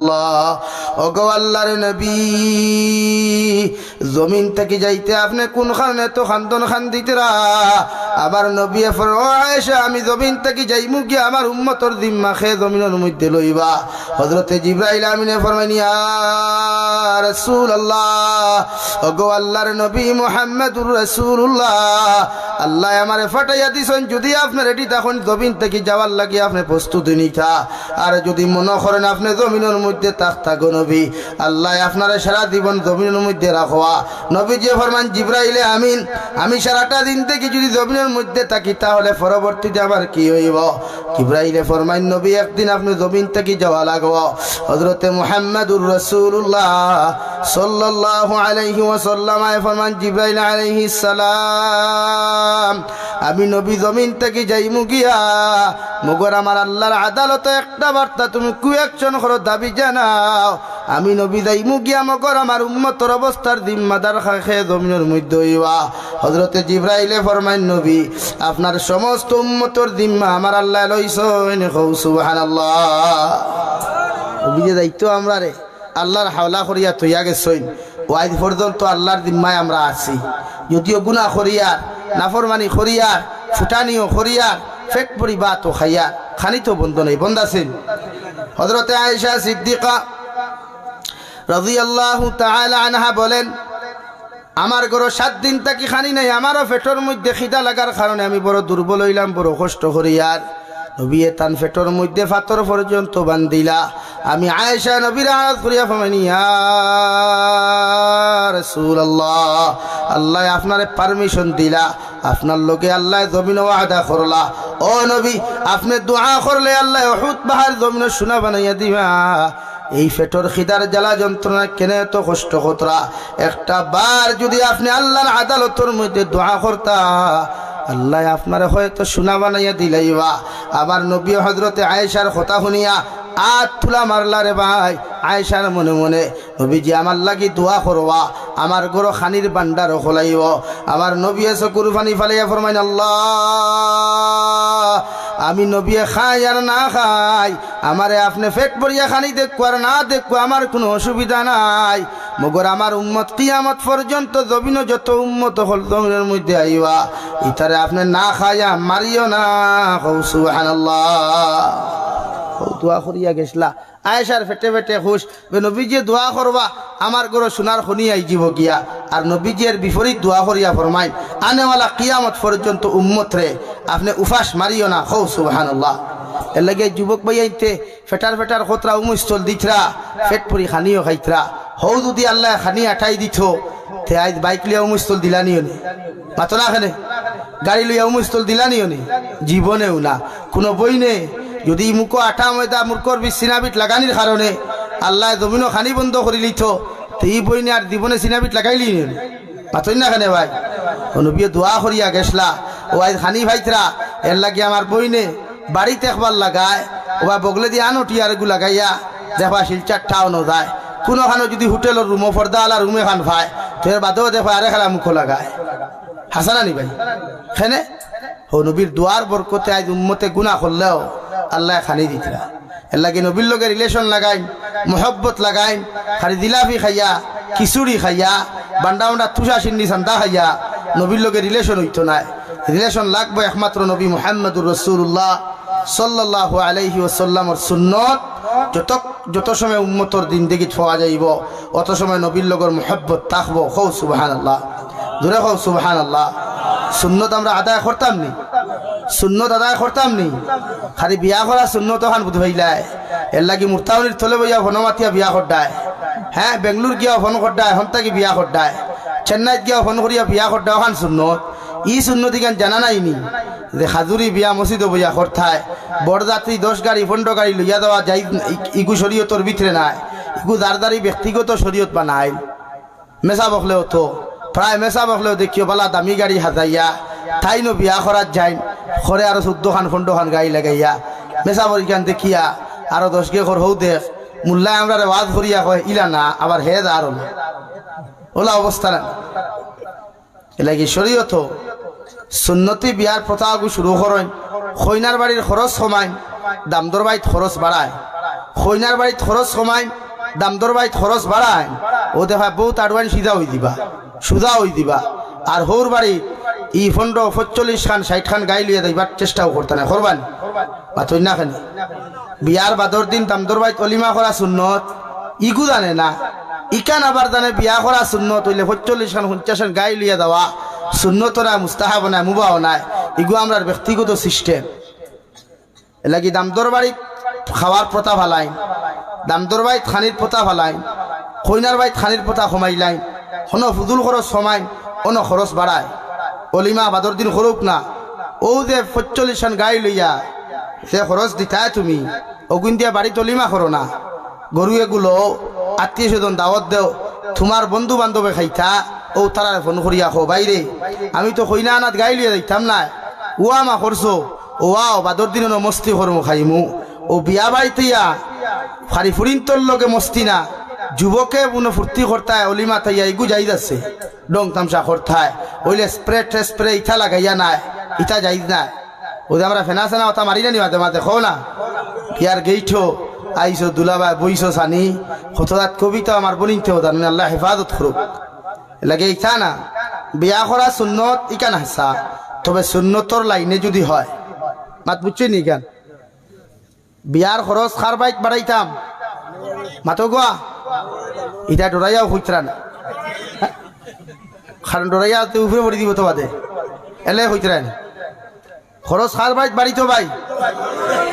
ওগো আল্লাহর নবী জমিন থেকে যাইতে আপনি কোন খানে তো খান্দন খান দিতরা আবার নবী ফরমাইছে আমি জমিন থেকে যাইমু কি আমার উম্মতর জিম্মা খে জমিনের মধ্যে লইবা হযরতে জিবরাইল আমিনে ফরমাইনি ইয়া রাসূলুল্লাহ ওগো আল্লাহর নবী মুহাম্মদুর রাসূলুল্লাহ আল্লাহ আমারে ফাটাইয়া দিছেন যদি আপনি রেডি তখন জমিন থেকে যাওয়ার লাগি আপনি প্রস্তুতি নিতা আর যদি মনে করেন আপনি জমিনের মধ্যে থাকতা নবী আল্লাহ আপনারে সারা জীবন জমিনের মধ্যে রাখোয়া নবী যে ফরমান জিবরাইলে আমিন আমি সারাটা দিন থেকে যদি জমিনের মধ্যে থাকি তাহলে পরবর্তীতে আবার কি হইব জিবরাইলে ফরমান নবী একদিন আপনি জমিন থেকে যাওয়া লাগবে হযরতে মুহাম্মদুর রাসূলুল্লাহ সাল্লাল্লাহু আলাইহি ওয়াসাল্লাম ফরমান জিবরাইল আলাইহিস সালাম আমি নবী জমিন থেকে যাইমু গিয়া মগর আমার আল্লাহর আদালতে একটা বার্তা তুমি কুয়েকশন করো দাবি জানাও আমি নবী যাইমু গিয়া মগর আমার উম্মতের অবস্থার জিম্মাদার খাখে জমিনের মধ্যে হইবা হযরতে জিবরাইলে ফরমাইন নবী আপনার সমস্ত উম্মতের জিম্মা আমার আল্লাহ লইছেন কও সুবহানাল্লাহ নবী যে দায়িত্ব আমরা রে আল্লাহর হাওলা করিয়া তৈয়া গেছইন ওয়াইদ পর্যন্ত আল্লাহর জিম্মায় আমরা আছি যদিও গুনাহ করিয়া নাফরমানি করিয়া ফুটানিও করিয়া ফেক পরি বাত ও খাইয়া খানি তো বন্ধ নেই বন্ধ আছেন হযরতে আয়েশা সিদ্দিকা রাদিয়াল্লাহু তাআলা আনহা বলেন আমার ঘরে 7 দিন থাকি খানি নাই আমারও পেটের মধ্যে খিদা লাগার কারণে আমি বড় দুর্বল হইলাম বড় কষ্ট করিয়ার নবী তান পেটের মধ্যে পাথর পর্যন্ত বান্ধিলা আমি আয়েশা নবীর আয়াত করিয়া ফমানি ইয়া রাসূলুল্লাহ আল্লাহ আপনারে পারমিশন দিলা আপনার লোকে আল্লাহ জমিন ওয়াদা করলা ও নবী আপনি দোয়া করলে আল্লাহ উহুদ পাহাড় জমিন সোনা বানাইয়া দিবা এই পেটর খিদার জ্বালা যন্ত্রণা কেন এত কষ্ট কতরা একটা বার যদি আপনি আল্লাহর আদালতের মধ্যে দোয়া করতা আল্লাহ আপনারে হয়তো সোনা বানাইয়া দিলাইবা আবার নবী হযরতে আয়েশার কথা শুনিয়া আত তুলা মারলা রে ভাই আয়েশার মনে মনে নবীজি আমার লাগি দোয়া করবা আমার গরো খানির ভান্ডার খোলাইব আমার নবী চকুর পানি ফালাইয়া ফরমাইন আল্লাহ আমি নবী খাই আর না খাই আমারে আপনি পেট ভরিয়া খানি দেখো আর না দেখো আমার কোনো অসুবিধা নাই মগর আমার উম্মত কিয়ামত পর্যন্ত জমিন যত উম্মত হল জমিনের মধ্যে আইবা ইতারে আপনি না খাইয়া মারিও না কও সুবহানাল্লাহ দোয়া করিয়া গেছলা আয়েশার ফেটে ফেটে খুশ নবীজি দোয়া করবা আমার ঘরে সোনার খনি আই যাব গিয়া আর নবীজির বিপরীত দোয়া করিয়া ফরমাইন আনেওয়ালা কিয়ামত পর্যন্ত উম্মত রে আপনি উফাস মারিও না কও সুবহানাল্লাহ এর লাগে যুবক ভাইয়াইতে ফেটার ফেটার খতরা উমস্থল দিতরা পেট পরি খানিও খাইতরা হৌ যদি আল্লাহ খানি আঠাই দিত তে আজ বাইক লিয়া উমস্থল দিলানিও নি মাতো না খানে গাড়ি লইয়া উমস্থল দিলানিও নি জীবনেও না কোনো বই নেই যদি মুখো আঠা ময়দা মুরকর বি সিনাবিট লাগানির কারণে আল্লাহ জমিনও খানি বন্ধ করে লিথ তো এই বইনে আর জীবনে সিনাবিট লাগাইলি পাতই না খানে ভাই নবী দোয়া করিয়া গেছলা ও আজ খানি ভাইতরা এর লাগে আমার বইনে বাড়িতে একবার লাগায় ওবা বগলে দিয়ে আনোটি আর এগু লাগাইয়া দেখবা শিলচার ঠাও ন যায় কোনোখানো যদি হোটেলের রুমও পর্দা আলা রুমে খান ভাই তো এর বাদেও দেখবা আরে খেলা মুখো লাগায় হাসানা নি ভাই খেনে ও নবীর দোয়ার বরকতে আজ উম্মতে গুনাহ করলেও আল্লাহ খানি দিতরা এর লাগে নবীর লগে রিলেশন লাগাইন মোহব্বত লাগাইন খালি জিলাপি খাইয়া খিচুড়ি খাইয়া বান্ডা বান্ডা তুষা সিন্নি সান্দা খাইয়া নবীর লগে রিলেশন হইতো নাই রিলেশন লাগবে একমাত্র নবী মুহাম্মদুর রাসূলুল্লাহ সাল্লাল্লাহু আলাইহি ওয়াসাল্লামর সুন্নত যত সময় উম্মতর জিন্দেগি পাওয়া যাইব অত সময় নবীর লগর মোহব্বত থাকবো কও সুবহানাল্লাহ জোরে কও সুবহানাল্লাহ সুন্নত আমরা আদায় করতাম নি সুন্নত আদায় করতাম নি খালি বিয়া করা সুন্নত খান বুধ ভাইলায় এর লাগি মুরতাউনির থলে বইয়া ফনমাতিয়া বিয়া করডায় হ্যাঁ বেঙ্গলুর গিয়া ফোন করডায় হন্তাকি বিয়া করডায় চেন্নাইত গিয়া ফোন করিয়া বিয়া করডায় ওখান সুন্নত ই সুন্নতি গান জানা নাইনি যে হাজুরি বিয়া মসজিদ বইয়া করতায় বরযাত্রী 10 গাড়ি 15 গাড়ি লইয়া দেওয়া যাই ইগু শরীয়তর ভিতরে নাই ইগু দারদারি ব্যক্তিগত শরীয়ত বানাই মেসা বকলেও তো প্রায় মেসা বকলেও দেখিও বালা দামি গাড়ি হাজাইয়া তাইনো বিয়া করার যাই ঘরে আরো 14 খান 15 খান গাড়ি লাগাইয়া মেসা বরিকান দেখিয়া আরো 10 গে ঘর হৌ দেখ মুল্লা আমরা ওয়াজ করিয়া কয় ইলা না আবার হে আর ওলা অবস্থা না এলাকি শরীয়ত সুন্নতি বিয়ার প্রথাগু শুরু করেন খৈনার বাড়ির খরচ কমায় দামদর বাইত খরচ বাড়ায় কইনার বাড়িত খরচ কমাই দামদর বাড়িত খরচ বাড়ায় ও দেখা বহুত আডওয়ান সিধা হয়ে দিবা সুদা হয়ে দিবা আর হৌর বাড়ি ই 15-45 খান 60 খান গাই লিয়ে যাইবার চেষ্টাও করতে না করবান বা তুই না খানি বিয়ার বাদর দিন দামদর বাড়িত অলিমা করা সুন্নত ইগু জানে না ইকান আবার জানে বিয়া করা সুন্নত হইলে 45 খান 50 খান গাই লিয়ে দেওয়া সুন্নত না মুস্তাহাব না মুবাহ নাই ইগু আমরা ব্যক্তিগত সিস্টেম এলাকি দামদর বাড়িত খাওয়ার প্রথা ফালাই দামদর বাড়িত খানির প্রথা ফালাই কইনার বাড়িত খানির প্রথা কমাইলাই হন ফুজুল খরচ কমাই অন খরচ বাড়ায় অলিমা বাদর দিন করুক না ও যে 45 খান গাই লইয়া সে খরচ দিতা তুমি অগুন দিয়া বাড়িত অলিমা করো না গরু এগুলো আত্মীয় স্বজন দাওয়াত দেও তোমার বন্ধু বান্ধবে খাইতা ও তারা ফোন করিয়া খো বাইরে আমি তো কইনা আনাত গাই লিয়ে যাইতাম না ও আমা করছো ও আও বাদর দিন মস্তি করমু খাইমু ও বিয়া বাড়িতেইয়া ফারি ফুরিন্তর লগে মস্তি না যুবকে বুনো ফুর্তি করতায় অলিমা তাইয়া ইগু যাই যাচ্ছে ডং তামসা করতায় ওইলে স্প্রে ইথা লাগাইয়া নাই ইথা যাই না ওদের আমরা ফেনা সেনা ওটা মারি না নি মাঝে মাঝে খো না ইয়ার গেইঠো আইসো দুলাবা বইসো সানি হঠাৎ কবিতা আমার বলিতে হতান আল্লাহ হেফাজত করুক লাগে ইথা না বিয়া করা সুন্নত ইকান হাসা তবে সুন্নতর লাইনে যদি হয় মাত বুঝছি নি কেন বিয়ার খরচ খার বাইক বাড়াইতাম মাতো গোয়া ইটা ডরাইয়াও হইতরা না কারণ ডরাইয়া উপরে পড়ি দিব তো বাদে এলে হইতরা না খরচ খার বাইক বাড়িতো ভাই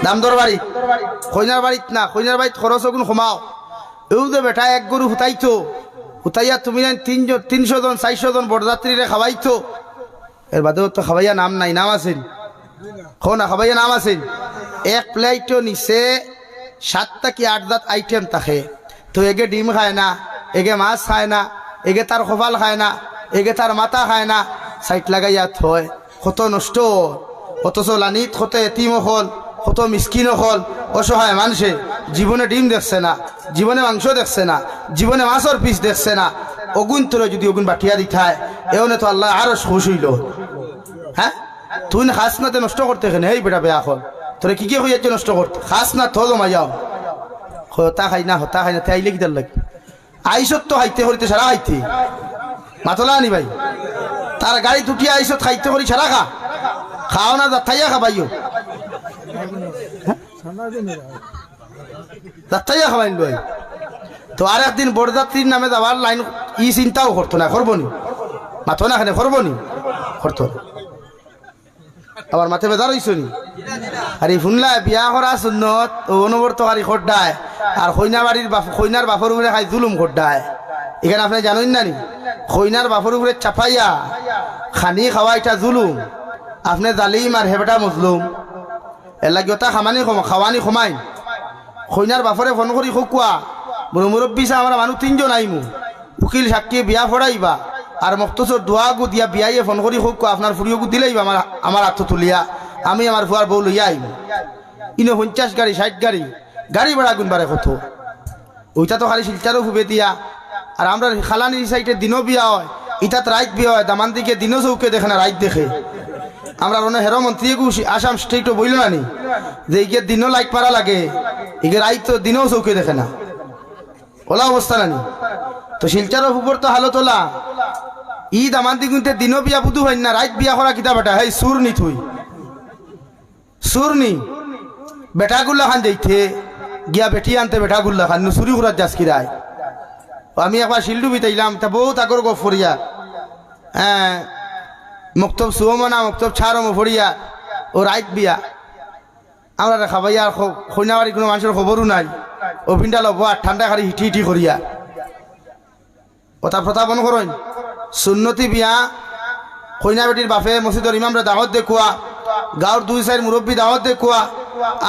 দামদর বাড়ি কইনার বাড়িত না কইনার বাড়িত খরচ ওগুন কমাও এও যে বেটা এক গরু হুতাইতো হুতাইয়া তুমি 300 জন 400 জন বরযাত্রীরে খাওয়াইতো এর বাদেও তো খাওয়াইয়া নাম নাই নাম আছেন খো না খাওয়াইয়া নাম আছেন এক প্লেটও নিচে 7টা কি 8টা আইটেম থাকে তো এগে ডিম খায় না এগে মাছ খায় না এগে তার কপাল খায় না এগে তার মাথা খায় না সাইট লাগাইয়া থয় কত নষ্ট অথচ লানিত কত এতিম হল কত মিসকিন হল অসহায় মানুষে জীবনে ডিম দেখছে না জীবনে মাংস দেখছে না জীবনে মাছর পিস দেখছে না অগুন তোর যদি অগুন বাটিয়া দিথায় এওনে তো আল্লাহ আরো খুশ হইল হ্যাঁ তুই খাস নাতে নষ্ট করতে এখানে এই বেটা বেয়া হল তোরে কি হইয়াছে নষ্ট করতে খাস না থো জমা যাও হতা খাই না তাইলে কি তার লাগে আইসত তো খাইতে করিতে সারা খাইতে মাতলা আনি ভাই তার গাড়ি তুটিয়া আইসত খাইতে করি সারা খা খাও না যাত্রাইয়া খাবাইও যাত্রাইয়া খাবাইন ভাই তো আর একদিন বরযাত্রীর নামে যাবার লাইন ই চিন্তাও করতো না করবো নি মাথো না খানে করবো নি করতো আবার মাথে বেজার হইছ নি আর এই শুনলা বিয়া করা সুন্নত অনবর্ত হারি খড্ডায় আর কইনার বাপর উপরে খাই জুলুম খড্ডায় এখানে আপনি জানেন না নি কইনার বাপর উপরে চাপাইয়া খানি খাওয়া এটা জুলুম আপনি জালিম আর হেবেটা মজলুম এর লাগে ওটা খাওয়ানি কমাই কইনার বাপরে ফোন করি খুকুয়া মুরব্বী চা আমরা মানুষ 3 জন আইমু উকিল সাক্ষী বিয়া ফড়াইবা আর মক্তসর দোয়া গু দিয়া বিয়াইয়ে ফোন করি খুকুয়া আপনার ফুরিও গু দিলেইবা আমার হাত তুলিয়া আমি আমার ফুয়ার বউ লইয়া আইমু ইনো 50 গাড়ি 60 গাড়ি ভাড়া গুনবারে কত ওইটা তো খালি শিলচারও ফুবে দিয়া আর আমরা খালানি সাইডে দিনও বিয়া হয় ইটাত রাইত বিয়া হয় দামান দিকে দিনও চৌকে দেখে না রাইত দেখে আমরা অনেক হেরো মন্ত্রী আসাম স্টেটও বইল না নি যে ইকে দিনও লাইট পারা লাগে ইকে রাইত তো দিনও চৌকে দেখে না ওলা অবস্থা নানি তো শিলচারও ফুবর তো হালত ওলা ঈদ আমার দিগুনতে দিনও বিয়া বুধু হয় না রাইত বিয়া করা কিতা বেটা হেই সুর নি থুই সুর নি বেটাগুল্লা খান যাইতে গিয়া বেটি আনতে বেটাগুল্লা খান চুরি করার যাস কিরায় আমি একবার শিলডু বিতাইলাম তা বহুত আগর গপ ফরিয়া হ্যাঁ মক্তব সুমনা মক্তব ছাড়ো ফরিয়া ও রাইত বিয়া আমরা খাবাইয়া কইনাবাড়ি কোনো মানুষের খবরও নাই ও পিন্ডা লব আর ঠান্ডা খালি হিটি হিটি করিয়া কথা প্রথা বন করেন সুন্নতি বিয়া কইনা বেটির বাপে মসজিদর ইমামরা দাওয়াত দেখুয়া গাঁর 2-4 মুরব্বী দাওয়াত দেখুয়া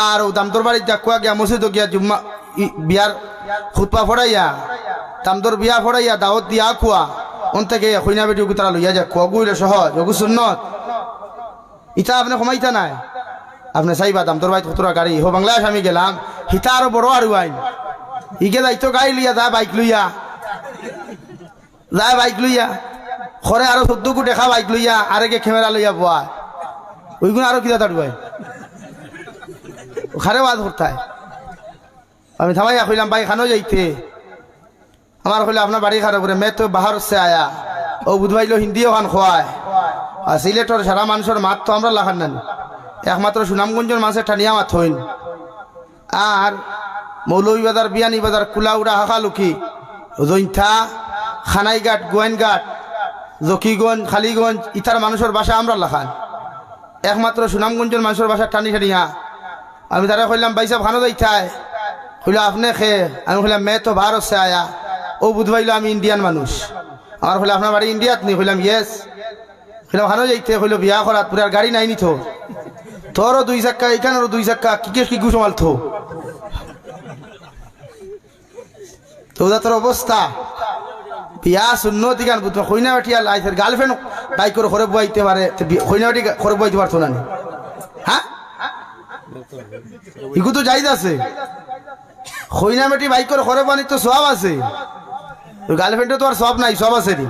আর দামদর বাড়ির দেখুয়া গিয়া মসজিদ গিয়া জুম্মা বিয়ার খুতপা ফড়াইয়া দামদর বিয়া ফড়াইয়া দাওয়াত দিয়া খুয়া অন থেকে কইনা বেটি তারা লইয়া যা খুয়া গুইলে সহজ ওগু সুন্নত ইটা আপনি কমাইতা নাই আপনি চাইবা দামদর বাড়িত কতটা গাড়ি হো বাংলাদেশ আমি গেলাম হিতা আরো বড় আর আইন ইকে যাইতো গাড়ি লইয়া যা বাইক লইয়া খরে আরো 14 কো দেখা বাইক লইয়া আরেকে ক্যামেরা লইয়া বয়া ওইগুলো আরো কিনা দাঁড়ুয়ায় খারে বাদ করতায় আমি থামাইয়া কইলাম ভাই খানো যাইতে আমার কইলে আপনার বাড়ি খারাপ করে মে তো বাহার সে আয়া ও বুধবাইলো হিন্দিও খান খোয়ায় আর সিলেটর সারা মানুষের মাত তো আমরা লাখান নানি একমাত্র সুনামগঞ্জের মাছের টানিয়া মাত হইন আর মৌলভীবাজার বিয়ানীবাজার কুলাউড়া হাকালুকি জৈন্থা খানাইঘাট গোয়েনঘাট জকিগঞ্জ খালিগঞ্জ ইতার মানুষের বাসা আমরা লাখান একমাত্র সুনামগঞ্জের মানুষের বাসা টানি টানিয়া আমি তারা কইলাম ভাই সাহেব খানো যাইতায় কইল আপনি খে আমি কইলাম মে তো ভারত সে আয়া ও বুধবাইলো আমি ইন্ডিয়ান মানুষ আমার কইলে আপনার বাড়ি ইন্ডিয়াত নি কইলাম ইয়েস কইলাম খানো যাইতে কইল বিয়া করাত পুরো আর গাড়ি নাই নি তো তোরও 2 চাক্কা এখানেরও 2 চাক্কা কি গুসমাল থো তো তোর অবস্থা বিয়া সুন্নতি গান বুঝতো কইনা বাটিয়া লাইফের গার্লফ্রেন্ড বাইক করে ঘরে বইতে পারে কইনা বাটি ঘরে বইতে পারতো না হ্যাঁ ইগু তো যাইদ আছে কইনা বাটি বাইক করে ঘরে বানি তো সব আছে গার্লফ্রেন্ডে তো আর সব নাই সব আছে নি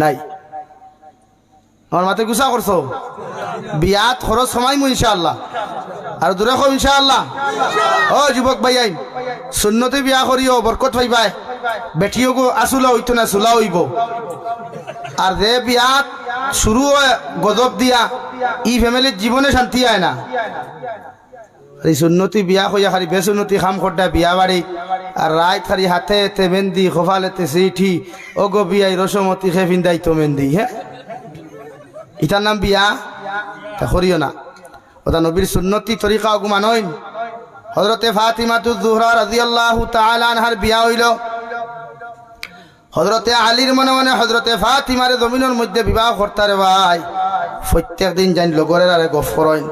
নাই আমার মাথায় গুসা করছো বিয়াত খরচ সময় মু ইনশাআল্লাহ আর দূরে খো ইনশাআল্লাহ ও যুবক ভাই আইন সুন্নতে বিয়া করিও বরকত পাইবাই বেটিও গো আসুলা হইতো না সুলা হইব আর যে বিয়াত শুরু হয় গজব দিয়া ই ফ্যামিলির জীবনে শান্তি আয় না এই সুন্নতি বিয়া হইয়া খালি বেসুন্নতি খাম খড্ডা বিয়া বাড়ি আর রায় খালি হাতে এতে মেহেন্দি খোফালেতে সেইঠি ও গো বিয়াই রসমতি খে ফিন্দাই তো মেহেন্দি হ্যাঁ ইটার নাম বিয়া তা করিও না ওটা নবীর সুন্নতি তরিকা অগুমান হইন হযরতে ফাতিমাতুজ জোহরা রাদিয়াল্লাহু তাআলা আনহার বিয়া হইল হযরতে আলীর মনে মনে হযরতে ফাতিমার জমিনের মধ্যে বিবাহ করতারে ভাই প্রত্যেক দিন জান লগরের আরে গফ করেন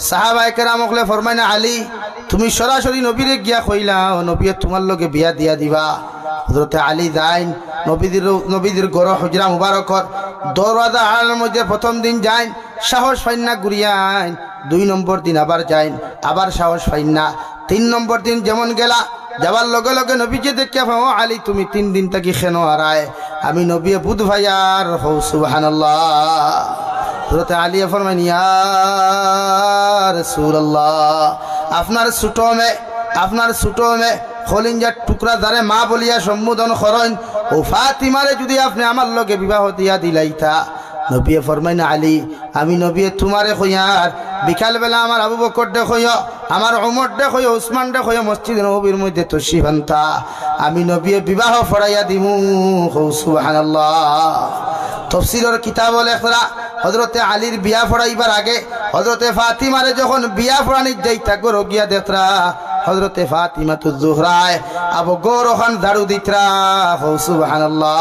সাহাবায়ে কেরাম ওকলে ফরমাইনা আলী তুমি সরাসরি নবীরে গিয়া কইলা ও নবী তোমার লগে বিয়া দিয়া দিবা হযরতে আলী যাইন নবীদের ঘর হুজরা মুবারকর দরওয়াজা আড়ালের মধ্যে প্রথম দিন যাইন সাহস পাইন না ঘুরিয়াইন 2 নম্বর দিন আবার যাইন আবার সাহস পাইন না 3 নম্বর দিন যেমন গেলা যাবার লগে লগে নবীকে দেখে ও আলী তুমি 3 দিন থাকি কেন হারায় আমি নবী বুধ ভাইয়ার হো সুবহানাল্লাহ হযরত আলী ফরমান ইয়া রাসূলুল্লাহ আপনার ছোট মে খলিঞ্জার টুকরা যারে মা বলিয়া সম্বোধন করেন ও ফাতিমারে যদি আপনি আমার লগে বিবাহ দিয়া দিলাইতা নবী ফরমাইনা আলী আমি নবী তোমারে কইয়ার বিকাল বেলা আমার আবু বকর দে কইও আমার ওমর দে কইও উসমান দে কইও মসজিদ নববীর মধ্যে তশরিফ আনতা আমি নবী বিবাহ পড়াইয়া দিমু সুবহানাল্লাহ তফসিরের কিতাব লেখরা হযরতে আলীর বিয়া পড়াইবার আগে হযরতে ফাতিমারে যখন বিয়া পড়ানি যাইতা গরো গিয়া দেখরা হযরতে ফাতিমাতুজ জোহরা আবু গোর খান ঝাড়ু দিতরা সুবহানাল্লাহ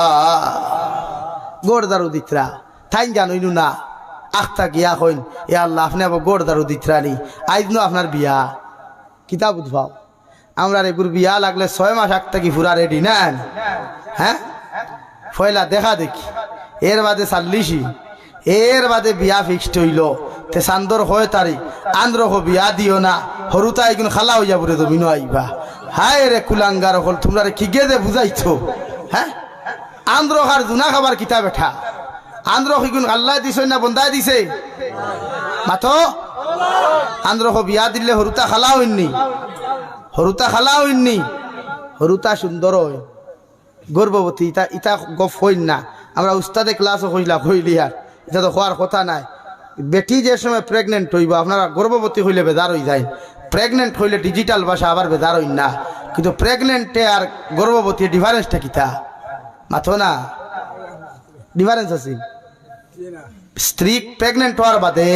গোর ঝাড়ু দিতরা তাই জানুইনু না আখতা গিয়া কইন এ আল্লাহ আপনি আবার গোড় দারু দিতরানি আইজ নো আপনার বিয়া কিতাব উদ্ভাব আমরা এগুর বিয়া লাগলে 6 মাস আখতা কি পুরা রেডি নেন হ্যাঁ ফয়লা দেখা দেখি এর বাদে চাল্লিশি এর বাদে বিয়া ফিক্সড হইল তে চান্দর হয় তারিখ আন্দ্র বিয়া দিও না হরুতা এগুন খালা হইয়া পড়ে তুমি আইবা হায় রে কুলাঙ্গার হল তোমরা কি গেদে বুঝাইছো হ্যাঁ আন্দ্র খার জুনা খাবার কিতাব এঠা আন্দ্র হিগুন আল্লাহ দিছে না বন্দায় দিছে মাতো আন্দ্র বিয়া দিলে হরুতা খালা হইনি হরুতা সুন্দর হয় গর্ভবতী ইটা গফ হইন না আমরা উস্তাদে ক্লাসও হইলি আর এটা তো হওয়ার কথা নাই বেটি যে সময় প্রেগনেন্ট হইব আপনারা গর্ভবতী হইলে বেদার হয়ে যায় প্রেগনেন্ট হইলে ডিজিটাল ভাষা আবার বেদার হইন না কিন্তু প্রেগনেন্টে আর গর্ভবতী ডিফারেন্সটা কিতা মাথো না ডিফারেন্স আছে স্ত্রী প্রেগনেন্ট হওয়ার বাদে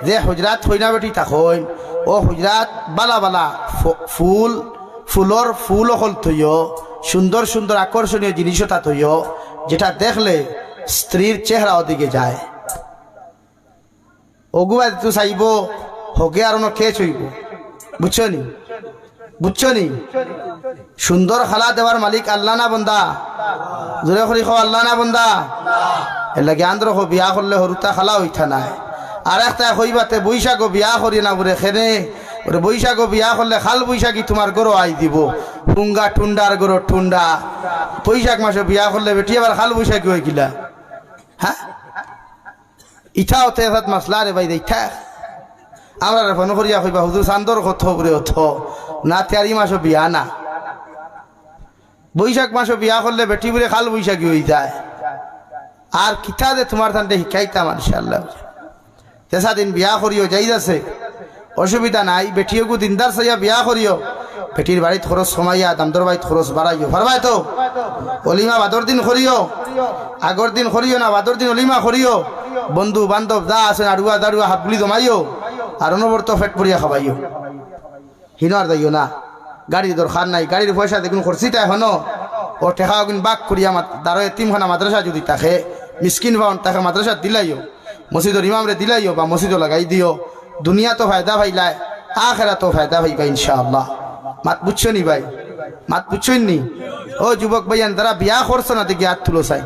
যে হুজরাত হইনা বেটি থাকইন ও হুজরাত বালা বালা ফুল হল থইও সুন্দর সুন্দর আকর্ষণীয় জিনিসও তা থইও যেটা দেখলে স্ত্রীর চেহারা ওদিকে যায় ওগুবা তো চাইব হগে আর খেয়ে চইব বুঝছো নি সুন্দর খালা দেওয়ার মালিক আল্লাহ না বন্দা জোরে করি খাও আল্লাহ না বন্দা এর লাগে আন্দ্র বিয়া করলে হরুতা খালা হইতা নাই আর একটা হইবাতে বৈশাখ বিয়া করি না বলে খেনে ওরে বৈশাখ বিয়া করলে খাল বৈশাখী তোমার গরো আই দিব টুঙ্গা টুন্ডার গরো টুন্ডা বৈশাখ মাসে বিয়া করলে বেটি আবার খাল বৈশাখী হয়ে গিলা হ্যাঁ ইটাও তে মাসলা রে ভাই দেখা আমরা ফোন করিয়া কইবা হুজুর চান্দর কত করে অথ না 4 মাসও বিয়া না, বৈশাখ মাসও বিয়া করলে বেটি বলে খাল বৈশাখী হয়ে যায়। আর কিতা দে তোমার তান্তে শিখাইতাম ইনশাআল্লাহ। তেসা দিন বিয়া করিও যাই আছে, অসুবিধা নাই। বেটিও দিনদার চাইয়া বিয়া করিও, বেটির বাড়িত খরচ কমাইয়া দামদর বাড়িত খরচ বাড়াইও, পারবাই তো? অলিমা বাদর দিন করিও, আগর দিন করিও না, বাদর দিন অলিমা করিও। বন্ধু বান্ধব যা আছে আড়ুয়া দাড়ুয়া হাতগুলি জমাইও, আর অনবরত ফেট পড়িয়া খাবাইও। হিনার যাইও না, গাড়ির দরকার নাই, গাড়ির পয়সা দেখুন খরচিতা এখনো ও টেকা গুণ বাক করিয়া দাঁড়ো এতিমখানা মাদ্রাসা যদি তাকে মিসকিন ভাউন তাকে মাদ্রাসা দিলাইও, মসজিদর ইমামরে দিলাইও বা মসজিদও লাগাই দিও। দুনিয়া তো ফায়দা ভাইলায়, আখেরা তো ফায়দা ভাইবা ইনশাআল্লাহ। মাত বুঝছো নি ভাই? মাত বুঝছেন নি? ও যুবক ভাইয়ান, তারা বিয়া করছো না দেখি হাত তুলো চাই,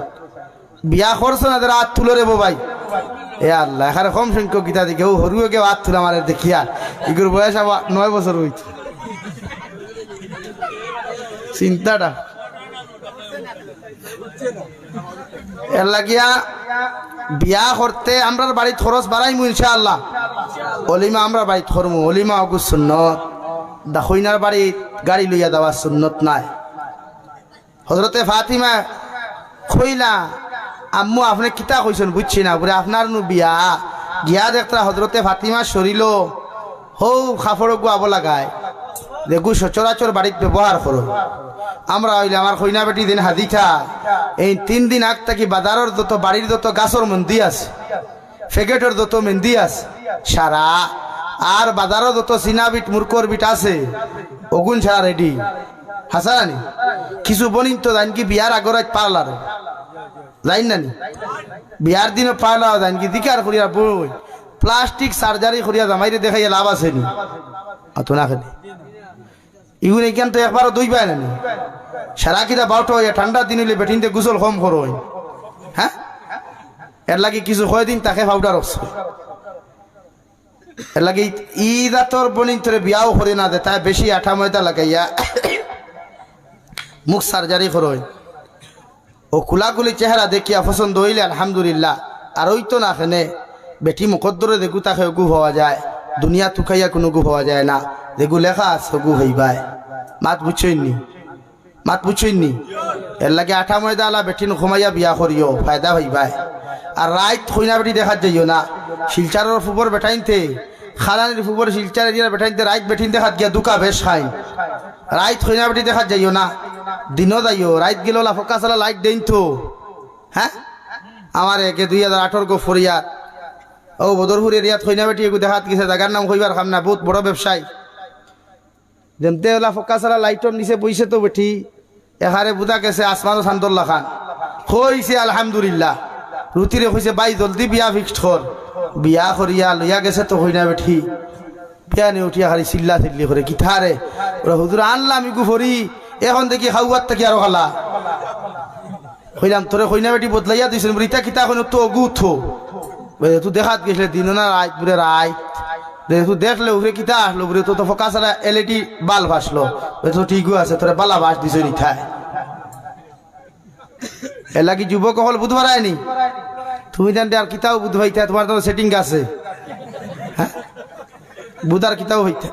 বিয়া করছো না তারা হাত তুলো রেবো ভাই। এ আল্লাহ, এখানে কম সংখ্যক গীতা দেখে ও হরুও কেউ হাত তুলে আমার দেখিয়া এগুলোর বয়স আবার 9 বছর হয়েছে। চিন্তাটা এর লাগিয়া বিয়া করতে আমরা বাড়ির খরচ বাড়াইমু ইনশাআল্লাহ। অলিমা আমরা বাড়িত করমু, অলিমা অগু সুন্নত। দাখইনার বাড়িত গাড়ি লইয়া দেওয়া সুন্নত নাই। হযরতে ফাতিমা কইলা, আম্মু আপনি কিতা কইছেন বুঝছি না, বলে আপনার নু বিয়া গিয়া দেখতা হযরতে ফাতিমা শরীল হৌ খাফড় গুয়াব লাগায়, দেখু সচরাচর বাড়িত ব্যবহার করো। আমরা হইলে আমার কইনা বেটি দিন হাদিথা এই 3 দিন আগ থাকি বাজারের যত বাড়ির যত গাছর মন্দি আছে, ফেগেটের যত মেহেন্দি আছে সারা, আর বাজারও যত সিনা বিট মুরকর বিট আছে ওগুন ছাড়া রেডি হাসানি। কিছু বনিন তো জান কি বিয়ার আগর পার্লার যাই না নি, বিয়ার দিনও পার্লার যান কি দিকার করিয়া বই প্লাস্টিক সার্জারি করিয়া জামাইরে দেখাইয়া লাভ আছে নি? অত না খেলে ইগুন এখান তো একবারও দুই পায় না নি। সারা কিটা 12টা হইয়া ঠান্ডার দিন হইলে বেটিনতে গোসল কম করো। হ্যাঁ, এর লাগে কিছু কয়দিন তাকে পাউডার হচ্ছে। এর লাগে ইদাতর বনিন তোরে বিয়াও করে না দে, তাই বেশি আঠা ময়দা লাগাইয়া মুখ সার্জারি করো। ও কুলাকুলি চেহারা দেখিয়া পছন্দ হইলে আলহামদুলিল্লাহ, আর ওই তো না খেনে বেটি মুকদ্দরে দেখু তাকে গু হওয়া যায়, দুনিয়া তুকাইয়া কোনো গু হওয়া যায় না। দেখু লেখা আছে গু হইবাই। মাত বুঝছইনি? মাত বুঝছইনি? এর লাগে আঠা ময়দা আলা বেটিন ঘুমাইয়া বিয়া করিও, ফায়দা হইবাই। আর রাইত খইনা বেটি দেখা যাইও না, শিলচারের ফুবর বেটাইনতে খালানির ফুবর শিলচারে দিয়া বেটাইনতে রাইত বেটিন দেখাত গিয়া দুকা বেশ খাই। রাইত খইনা বেটি দেখা যাইও না, দিনও যাইও। রাইত গেল ফোকা চালা লাইট দেন তো। হ্যাঁ, আমার একে 2018 গো ফরিয়াদ ও বদরপুর এরিয়াত খইনা বেটি এগু দেখাত গেছে, জায়গার নাম কইবার খাম না, বহুত বড় ব্যবসায়ী। যেমতে ওলা ফোকা চালা লাইটর নিচে বইছে তো বেটি এখারে বুঝা গেছে আসমানো সান্দুল্লাহ খান হইছে আলহামদুলিল্লাহ। রুতিরে কইছে ভাই জলদি বিয়া ফিক্সড কর। বিয়া করিয়া লইয়া গেছে তো হইনা বেঠি বিয়া নিয়ে উঠিয়া খালি চিল্লা চিল্লি করে কিথারে ওরা হুজুর আনলাম ইগু ফরি, এখন দেখি খাওয়ার থেকে আরো খালা হইলাম তোরে হইনা বেটি বদলাইয়া দিয়েছেন রিতা কিতা এখন তো অগু উঠো তুই দেখাত গেছিলে দিন না রাত বুড়ে রাত তুই দেখলে উঠে কিতা আসলো বুড়ে তো ফোকা ছাড়া LED বাল্ব আসলো তো ঠিকও আছে তোরে বালা বাস দিছে রিথায়। এর লাগি যুবক হল বুধ বাড়ায়নি, তুমি জানতে আর কিতাও বুধ হইতে তোমার তো সেটিং আছে। হ্যাঁ, বুধ আর কিতাও হইতে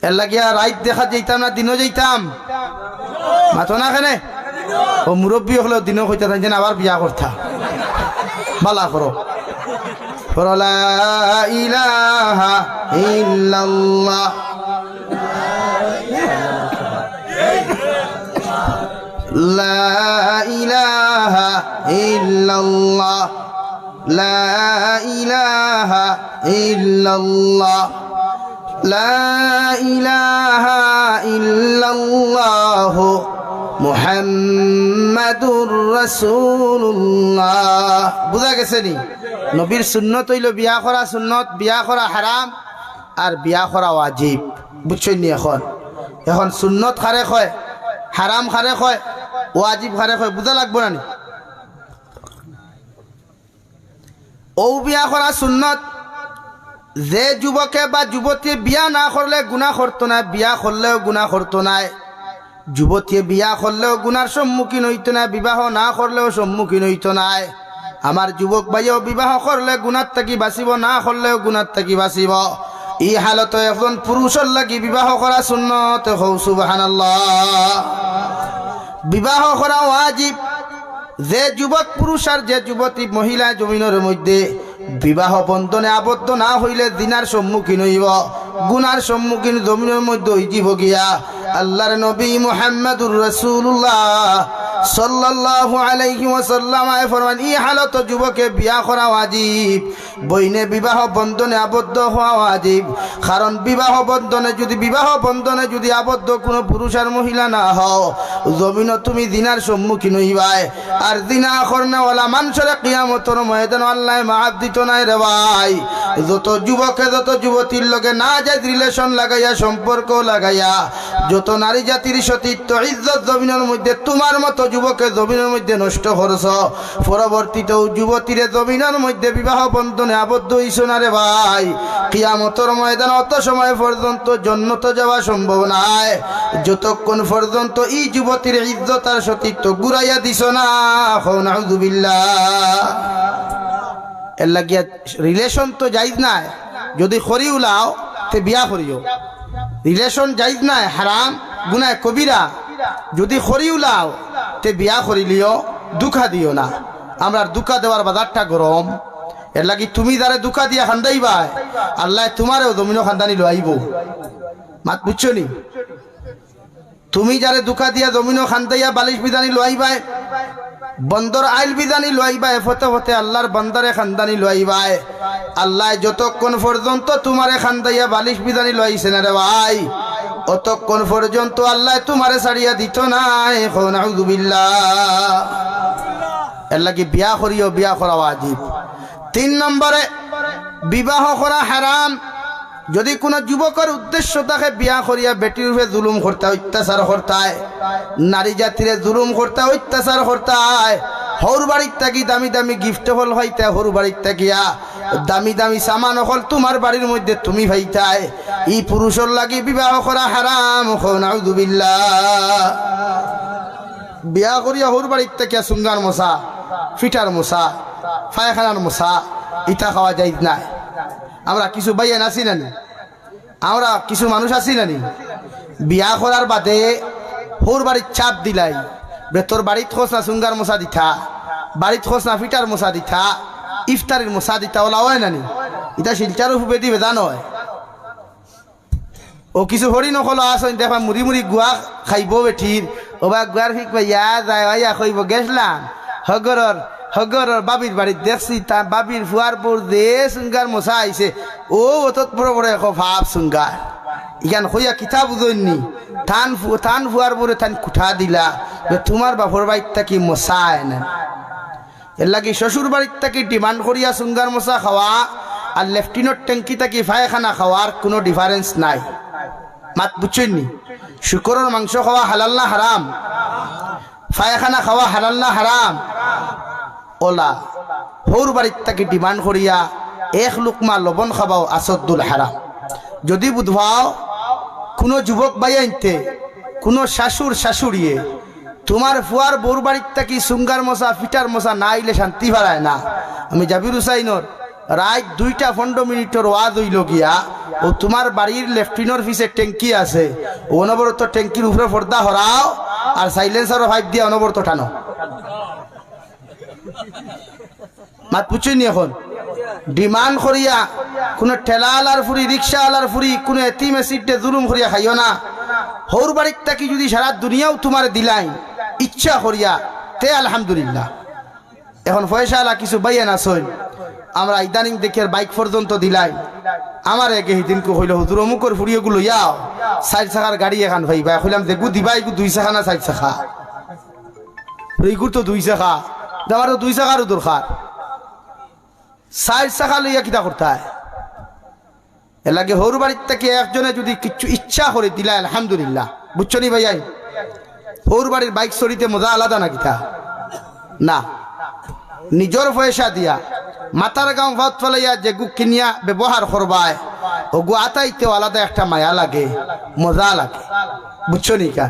এর লাগি আর রাত দেখা যাইতাম না দিনও যাইতাম মাথো না কেনে ও মুরব্বী হলেও দিনও হইতে থাকছেন আবার বিয়া করতা বালা করো। লা ইলাহা ইল্লাল্লাহ লা ইলাহা ইল্লাল্লাহ লা ইলাহা ইল্লাল্লাহ লা ইলাহা ইল্লাল্লাহ মুহাম্মাদুর রাসূলুল্লাহ। বুঝা গেছে নি? নবীর সুন্নত হইল বিয়া করা সুন্নত, বিয়া করা হারাম আর বিয়া করা ওয়াজিব। বুঝছেন নি? এখন সুন্নত খারে কয়, হারাম খারে কয়, ওয়াজিব খারে কয়, বুঝা লাগবো না নি? ও বিয়া করা সুন্নত যে যুবকে বা যুবতী বিয়া না করলে গুনাহ করতো না, বিয়া করলেও গুনাহ করতো না। যুবতী বিয়া করলেও গুনার সম্মুখীন হইতো না, বিবাহ না করলেও সম্মুখীন হইতো না। আমার যুবক ভাইও বিবাহ করলে গুনার থাকি বাঁচিব, না করলেও গুনার থাকি বাঁচিব। এই হালত এখন পুরুষের লাগি বিবাহ করা সুন্নত। হৌ সুবহানাল্লাহ। বিবাহ করা ওয়াজিব। যে যুবক পুরুষ আর যে যুবতী মহিলা জমিনের মধ্যে বিবাহ বন্ধনে আবদ্ধ না হইলে দিনার সম্মুখীন হইব, গুনার সম্মুখীন জমিনের মধ্যে হইব গিয়া। আল্লাহর নবী মুহাম্মদুর রাসূলুল্লাহ সাল্লাল্লাহু আলাইহি ওয়াসাল্লাম ফরমান, এই হালত যুবকে বিয়া করা ওয়াজিব, বইনে বিবাহ বন্ধনে আবদ্ধ হওয়া ওয়াজিব। কারণ বিবাহ বন্ধনে যদি আবদ্ধ কোনো পুরুষ আর মহিলা না হও, জমিন তুমি দিনার সম্মুখীন হইবাই। আর দিনা করনেওয়ালা মানুষের কিয়ামতের ময়দান আল্লাহ মাফ দিত নাই রে ভাই। যত যুবকে যত যুবতীর লগে না যায় রিলেশন লাগাইয়া, সম্পর্ক লাগাইয়া, যত নারী জাতির সতীত্ব ইজ্জত জমিনের মধ্যে তোমার মতো যুবকে জমিনের মধ্যে নষ্ট করছ, পরবর্তীতেও যুবতীরে জমিনের মধ্যে বিবাহ বন্ধনে আবদ্ধ হইছ না রে ভাই। কিয়ামতের ময়দান অত সময় পর্যন্ত জান্নাত যাওয়া সম্ভব নাই, যতক্ষণ পর্যন্ত এই যুবতীর ইজ্জত আর সতীত্ব গুরাইয়া দিছ না। নাউযুবিল্লাহ। এর লাগিয়া রিলেশন তো জায়েজ নাই, যদি করি উলাও তে বিয়া করিও। রিলেশন জায়েজ নাই, হারাম, গুনাহ কবিরা। যদি করি উলাও তে বিয়া করিলিও, দুঃখা দিও না। আমরা দুঃখা দেওয়ার বাজারটা গরম। এর লাগি তুমি যারে দুঃখা দিয়া খান্দাইবা, আল্লাহ তোমারও জমিনও খান্দানি লইব। মাত বুঝছো নি? তুমি যারে দুঃখা দিয়া জমিনও খান্দাইয়া বালিশ বিধানি লইবাই, বন্দর আইল বিধানি লইবাই, ফতে ফতে আল্লাহর বন্দারে খানদানি লইবাই। আল্লাহ যতক্ষণ পর্যন্ত তোমারে খান্দাইয়া বালিশ বিধানি লইছে না রে ভাই, অতক্ষণ পর্যন্ত আল্লাহ তোমারে ছাড়িয়া দিত নাই। নাউযুবিল্লাহ। এর লাগি বিয়া করিও, বিয়া করা ওয়াজিব। 3 নম্বরে বিবাহ করা হারাম। যদি কোনো যুবকের উদ্দেশ্য থাকে বিয়া করিয়া বেটির উপরে জুলুম করতে, অত্যাচার করতে, নারী জাতিরে জুলুম করতে, অত্যাচার করতে, হর বাড়ির থাকি দামি দামি গিফট হল হইতে, হর বাড়ির থাকিয়া দামি দামি সামান হল তোমার বাড়ির মধ্যে তুমি ভাইতাই, এই পুরুষের লাগি বিবাহ করা হারাম। নাউযুবিল্লাহ। বিয়া করিয়া হর বাড়ির থাকিয়া সুঙ্গার মশা, ফিটার মশা, পায়খানার মশা, ইটা খাওয়া যায় না। আমরা কিছু বাইয়ান আছি নানি, আমরা কিছু মানুষ আছি নানি, বিয়া করার বাদে হোর বাড়ির চাপ দিলাই, তোর বাড়িত খোঁজ না সুঙ্গার মশা দিথা, বাড়িত খোঁজ না ফিটার মশা দিথা, ইফতারের মশা দিথা, ওলা হয় নানি? এটা শিলচারও ফুবে দিবে জানো। ও কিছু হরি নকল আসন দেখবা মুড়ি মুড়ি গুয়া খাইব বেঠির, ওবা গুয়ার ফিক ইয়া যায় আইয়া কইব গেছলাম হগর বাবির বাড়ির দেখছি, তা বাবির ফুয়ার পর দে সুঙ্গার মশা আইছে, ও অত বড় বড় এক ভাব সুঙ্গার ইখান হইয়া কিতা বুঝনি, থান ফুয়ার পরে থান কুঠা দিলা, তোমার বাপর বাড়ির থাকি মশা এনে। এর লাগি শ্বশুর বাড়ির থাকি ডিমান্ড করিয়া সুঙ্গার মশা খাওয়া আর লেফটিনের ট্যাঙ্কি থাকি পায়খানা খাওয়ার কোনো ডিফারেন্স নাই। মাত বুঝছেননি? শুকরের মাংস খাওয়া হালাল না হারাম? পায়খানা খাওয়া হালাল না হারাম? ওলা হৌর বাড়ির তাকে ডিমান্ড করিয়া 1 লুকমা লবণ খাবাও আসদ্দুল হারাম। যদি বুধবাও কোনো যুবক বাইয়াইতে, কোনো শাশুড়িয়ে তোমার ফুয়ার বউর বাড়ির তাকি সুঙ্গার মশা ফিটার মশা না আইলে শান্তি ভাড়ায় না। আমি জাবির হুসাইনর রাত 2:15 ওয়াজ হইল গিয়া, ও তোমার বাড়ির লেফটিনের পিছে ট্যাঙ্কি আছে, অনবরত ট্যাঙ্কির উপরে পর্দা হরাও আর সাইলেন্সারও পাইপ দিয়ে অনবরত টানো। মাত পুছুনি? এখন ডিমান্ড করিয়া কোনো ঠেলা আলার ফুরি, রিক্সা আলার ফুরি, কোনো এতিমে সিটে জুলুম করিয়া খাইও না। হৌর বাড়ির থাকি যদি সারা দুনিয়াও তোমার দিলাই ইচ্ছা করিয়া তে আলহামদুলিল্লাহ। এখন পয়সা আলা কিছু বাইয়া না সই, আমরা ইদানিং দেখে বাইক পর্যন্ত দিলাই। আমার একে দিনকে হইল হুজুর অমুকর ফুরিয়েগুলো ইয়াও 4 চাকার গাড়ি এখান ভাই ভাই হইলাম দেখু দিবা, এগু 2 চাকা না 4 চাকা, এইগুর তো 2 চাকা, আমার তো 2 চাকারও দরকার। 4 চাকা লইয়া কিতা করতে হয়? এর লাগে হরু বাড়ির থেকে একজনে যদি কিছু ইচ্ছা করে দিলা আলহামদুলিল্লাহ। বুঝছো নি ভাইয়াই? হরু বাড়ির বাইক চড়িতে মজা আলাদা না কিতা? না, নিজের পয়সা দিয়া মাতার গাঁও ভাত ফলাইয়া যে গু কিনিয়া ব্যবহার করবায় ও গু আতাইতেও আলাদা একটা মায়া লাগে, মজা লাগে। বুঝছো নি? কা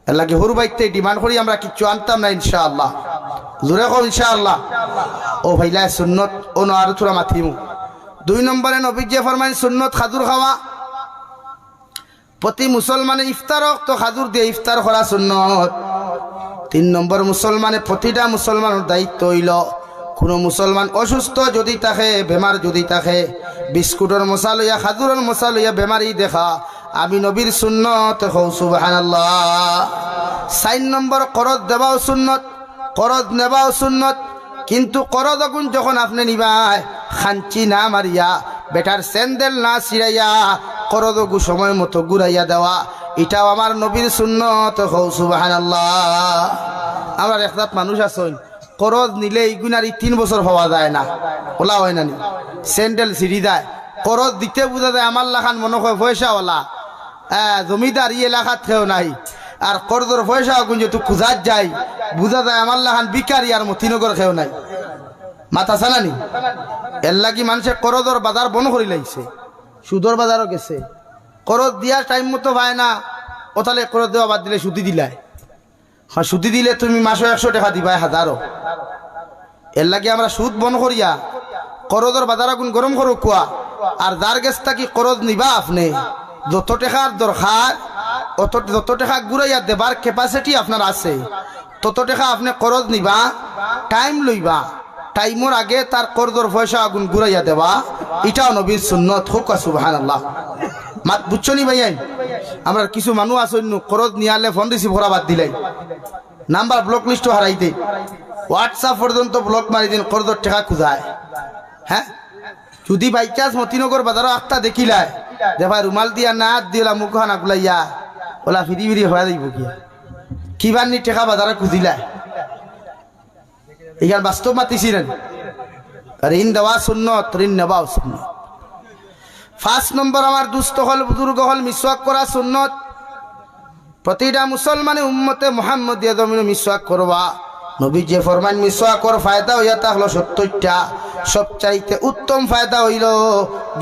এর লাগে হরু বাইকতে ডিমান্ড করি আমরা কিচ্ছু আনতাম না ইনশাআল্লাহ। জোরে কও ইনশাআল্লাহ। ও ভাইলা সুন্নত ও আর তোরা মাথিমু। 2 নম্বরে নবী যে ফরমাইন সুন্নত খাজুর খাওয়া। প্রতি মুসলমানে ইফতারক তো খাজুর দিয়ে ইফতার করা সুন্নত। 3 নম্বর মুসলমানে প্রতিটা মুসলমানের দায়িত্ব হইল কোনো মুসলমান অসুস্থ যদি থাকে, বেমার যদি থাকে, বিস্কুটের মশা লইয়া খাজুরের মশা লইয়া বেমারি দেখা আমি নবীর সুন্নত হও সুবহানাল্লাহ। 4 নম্বর করজ দেওয়াও সুন্নত, করজ নেবাও সুন্নত। কিন্তু করজ যখন আপনি নিবাই খাঞ্চি না মারিয়া বেটার স্যান্ডেল না ছিড়াইয়া করদগু সময় মতো ঘুরাইয়া দেওয়া, এটাও আমার নবীর সুন্নত হও সুবহানাল্লাহ। আমার একটা মানুষ আছেন করজ নিলে ইগুনারি 3 বছর হওয়া যায় না, ওলা হয় না নি, স্যান্ডেল ছিড়ি দেয়। করজ দিতে বোঝা যায় আমার লাখান মনে হয় পয়সাওয়ালা, জমিদার ই এলাকাত খেয়েও নাই। আর করজর পয়সা যেহেতু খুঁজাত যায় বোঝা যায় আমার লাখান বিকারি আর মতিনগর খেয়েও নাই। মাথা চালানি এর লাগি মানুষে করজর বাজার বন্ধ করে লাইছে, সুদর বাজারও গেছে। করজ দিয়া টাইম মতো পায় না, ও তাহলে করজ দেওয়া বাদ দিলে সুদি দিলাই। হ্যাঁ সুদি দিলে তুমি মাসে 100 টাকা দিবাই হাজারও। এর লাগে আমরা সুদ বন্ধ করিয়া করজর বাজার আগুন গরম করো কুয়া। আর যার গেছ থাকি করজ নিবা আপনি যত টাকার দরকার যত টাকা ঘুরাইয়া দেবার ক্যাপাসিটি আপনার আছে তত টাকা আপনি করজ নিবা, টাইম লইবা, টাইমের আগে তার করজর পয়সা আগুন ঘুরাইয়া দেবা, এটাও নবীর সুন্নত হোক সুবহানাল্লাহ। মাত বুঝছো নি ভাইয়াই? আমরা কিছু মানুষ আছে করজ নিয়ালে ফোন রিসিভ করা বাদ দিলাই, নাম্বার ব্লক লিস্টও হারাই দেয়, হোয়াটসঅ্যাপ পর্যন্ত ব্লক মারি দিন, করজর টাকা খুঁজায়। হ্যাঁ যদি বাই চান্স মতিনগর বাজারও একটা দেখিলাই যে ভাই রুমাল দিয়া না দিলা মুখ হানা গুলাইয়া ওলা ফিরি ফিরি হয়ে যাইব কিবার নি টেকা বাজারে খুঁজিলাই। এখান বাস্তব মাতিছিলেন ঋণ দেওয়া সুন্নত, ঋণ নেওয়াও সুন্নত। 5 নম্বর আমার দুস্থ হল বুজুর্গ হল মিসওয়াক করা সুন্নত। প্রতিটা মুসলমানে উম্মতে মুহাম্মদিয়া জমিনে মিসওয়াক করবা। নবী যে ফরমান মিসওয়াকর ফায়দা হইয়া থাকলো 70টা, সবচাইতে উত্তম ফায়দা হইল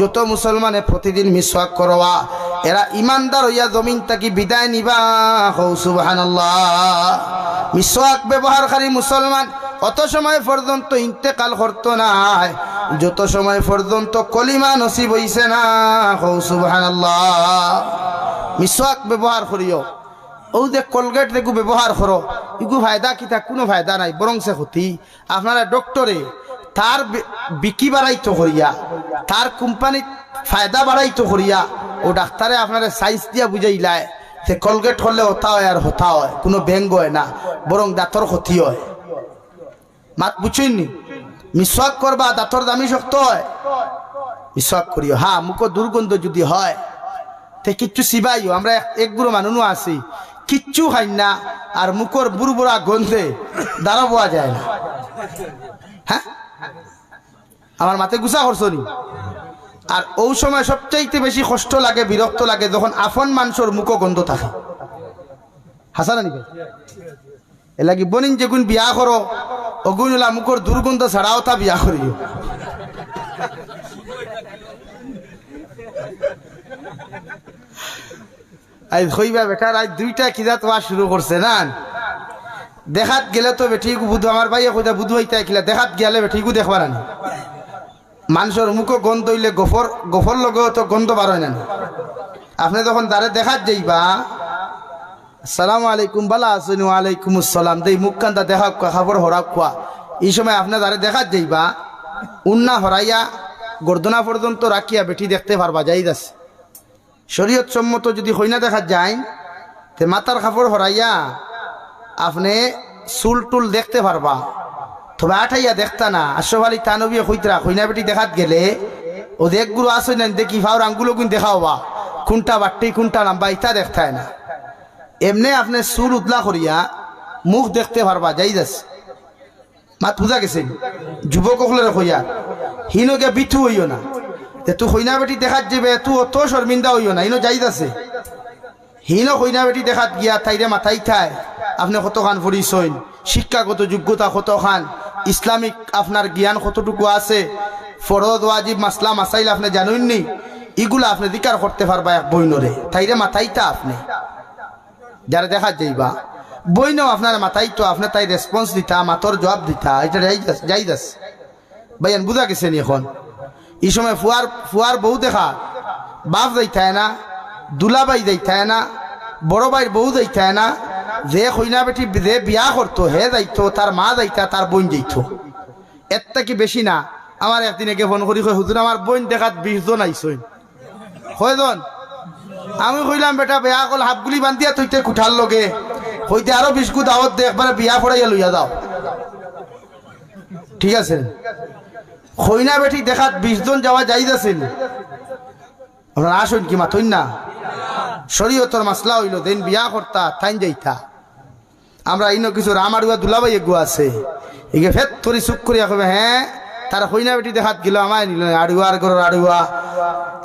যত মুসলমানে প্রতিদিন মিসওয়াক করবা এরা ইমানদার হইয়া জমিন থাকি বিদায় নিবা হও সুবহানাল্লাহ। মিসওয়াক ব্যবহারকারী মুসলমান অত সময় পর্যন্ত ইন্তেকাল করতো নাই যত সময় পর্যন্ত কলিমা নসিব হইছে না হও সুবহানাল্লাহ। মিসওয়াক ব্যবহার করিও। ও যে কলগেট দেখু ব্যবহার করো ইগু ফায়দা কিতা কোনো ফায়দা নাই, বরং সে ক্ষতি। আপনারা ডক্টরে তার বিকি বাড়াইতো করিয়া, তার কোম্পানির ফায়দা বাড়াইতো করিয়া ও ডাক্তারে আপনারা সাইজ দিয়া বুঝাইলায় যে কলগেট হলে হতা হয় আর হতা হয়, কোনো ব্যঙ্গ হয় না, বরং দাঁতর ক্ষতি হয়। মাত বুঝছেননি? মিসওয়াক করবা, দাঁতর দামি শক্ত হয়, মিসওয়াক করিও। হ্যাঁ মুখো দুর্গন্ধ যদি হয় তে কিচ্ছু সিবাইও। আমরা এক গুরু মানুষ আছি কিচ্ছু খাই না আর মুখর বুড়বুড়া গন্ধে দাঁড়া পাওয়া যায় না। হ্যাঁ আমার মাথায় গুছা করছো নি? আর ওই সময় সবচাইতে বেশি কষ্ট লাগে, বিরক্ত লাগে যখন আফন মানুষের মুখ গন্ধ থাকে। হাসানা নি ভাই? এ লাগি বনিন যেগুন বিয়া করো অগুন মুখর দুর্গন্ধ ছাড়াও তা বিয়া করিও। আজ হইবা বেটার আজ 2টা কিদা তো শুরু করছে না। দেখাত গেলে তো বেঠিকু বুধ আমার ভাই কইতা বুধ হইতা কিলা দেখাত গেলে বেঠিকু দেখবা না। মানুষের মুখো গন্ধ হইলে গোফর লগেও তো গন্ধ বার হয় না। আপনি যখন তারে দেখাত যাইবা আসসালামু আলাইকুম বালা আসুন, ওয়ালাইকুম আসসালাম দেই মুখ কান্দা দেখা খাবার হরাক খোয়া, এই সময় আপনি তারে দেখাত যাইবা উন্না হরাইয়া গর্দনা পর্যন্ত রাখিয়া বেটি দেখতে পারবা যাই আছে। শরীয়ত সম্মত যদি হইনা দেখা যায় তে মাথার কাপড় হরাইয়া আপনি চুল টুল দেখতে পারবা, তবে আঠাইয়া দেখতা না। আশরাফ থানবী হইতরা হইনা বেটি দেখাত গেলে ও দেখগুলো আসে না দেখি ফাওর আঙ্গুলো কিন্তু দেখাওবা কোনটা বাট্টি কোনটা নাম্বা ইটা দেখতায় না। এমনি আপনি চুল উতলা করিয়া মুখ দেখতে পারবা যাই যাচ্ছে। মাত বুঝা গেছে? যুবক হলের হইয়া হিনকে বিথু হইও না তুই হইনা বেটি দেখাত যাবে তুই অত শর্মিন্দা হইও না, হিনো যাই আছে। হিনো হইনা বেটি দেখাত গিয়া তাইরে মাথাই থায় আপনি কতখান পরিচয়, শিক্ষাগত যোগ্যতা কতখান, ইসলামিক আপনার জ্ঞান কতটুকু আছে, ফরজ ওয়াজিব মাসলা মাসাইল আপনি জানেননি, এগুলো আপনি দিকার করতে পারবা এক বইনরে। তাইরে মাথাইতা আপনি যারা দেখাত যাইবা বই নাও আপনার মাথায় তো আপনার তাই রেসপন্স দিতা মাতর জবাব দিতা এটা যাই দাস ভাইয়ান বুঝা গেছে নি এখন এই সময় ফুয়ার বউ দেখা বাপ যাইতায় না দুলাবাই যাইতায় না বড় ভাইয়ের বউ যাইতায় না যে কইনা বেটি যে বিয়া করতো হে যাইতো তার মা যাইতা তার বোন যাইতো এরটা কি বেশি না আমার একদিন একে ফোন করি কই হুজুর আমার বোন দেখাত 20 জন আইসই কয়জন আমি কইলাম বেটা বিয়া কল হাফগুলি বান্ধিয়া তুইতে কুঠার লগে হইতে আরো 20 গু দাওয়াত দে একবারে বিয়া পড়াইয়া লইয়া যাও ঠিক আছে কইনা বেটি দেখাত 20 জন যাওয়া যাইতাছিল আপনারা আসুন কি মাথইন না শরীয়তর মাসলা হইল দেন বিয়া করতা তাইন যাইতা আমরা ইনো কিছু রামাড়ুয়া দুলাবাই এগু আছে এগে ফেত তোরি চুপ করিয়া কবে হ্যাঁ তার হইনা বেটি দেখাত গেল আমায় নিল আড়ুয়ার ঘর আড়ুয়া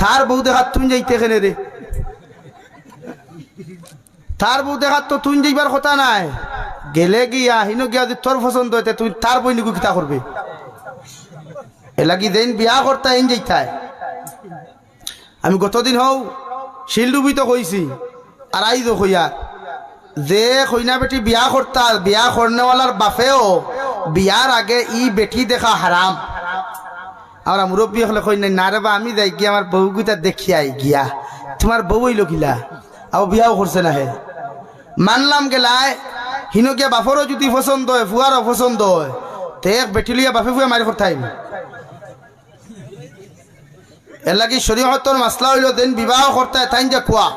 তার বউ দেখাত তুই যাইতে এখানে রে তার বউ দেখাত তো তুই যাইবার কথা নাই গেলে গিয়া হিনো গিয়া যদি তোর পছন্দ হইতে তুই তার বই নিকু কিতা করবে এলাকি দেন বিয়া করতা এন যাইতায় আমি গতদিন হও শিলডুবি তো কইছি আর আইজো কইয়া যে কইনা বেটি বিয়া করতা বিয়া করনেওয়ালার বাপেও বিয়ার আগে ই বেটি দেখা হারাম আমরা মুরব্বী হলে কই না রে বা আমি যাই গিয়া আমার বউ গুতা দেখি আই গিয়া তোমার বউ হইল কিলা আও বিয়াও করছে না হে মানলাম গেলায় হিনো গিয়া বাপরও যদি পছন্দ হয় ফুয়ারও পছন্দ হয় তে এক বেটি লিয়া বাপে ফুয়া মারি করতাই এর লাগি শরীয়তর মাসলা হইল দেন বিবাহ করতে তাইন যে কুয়া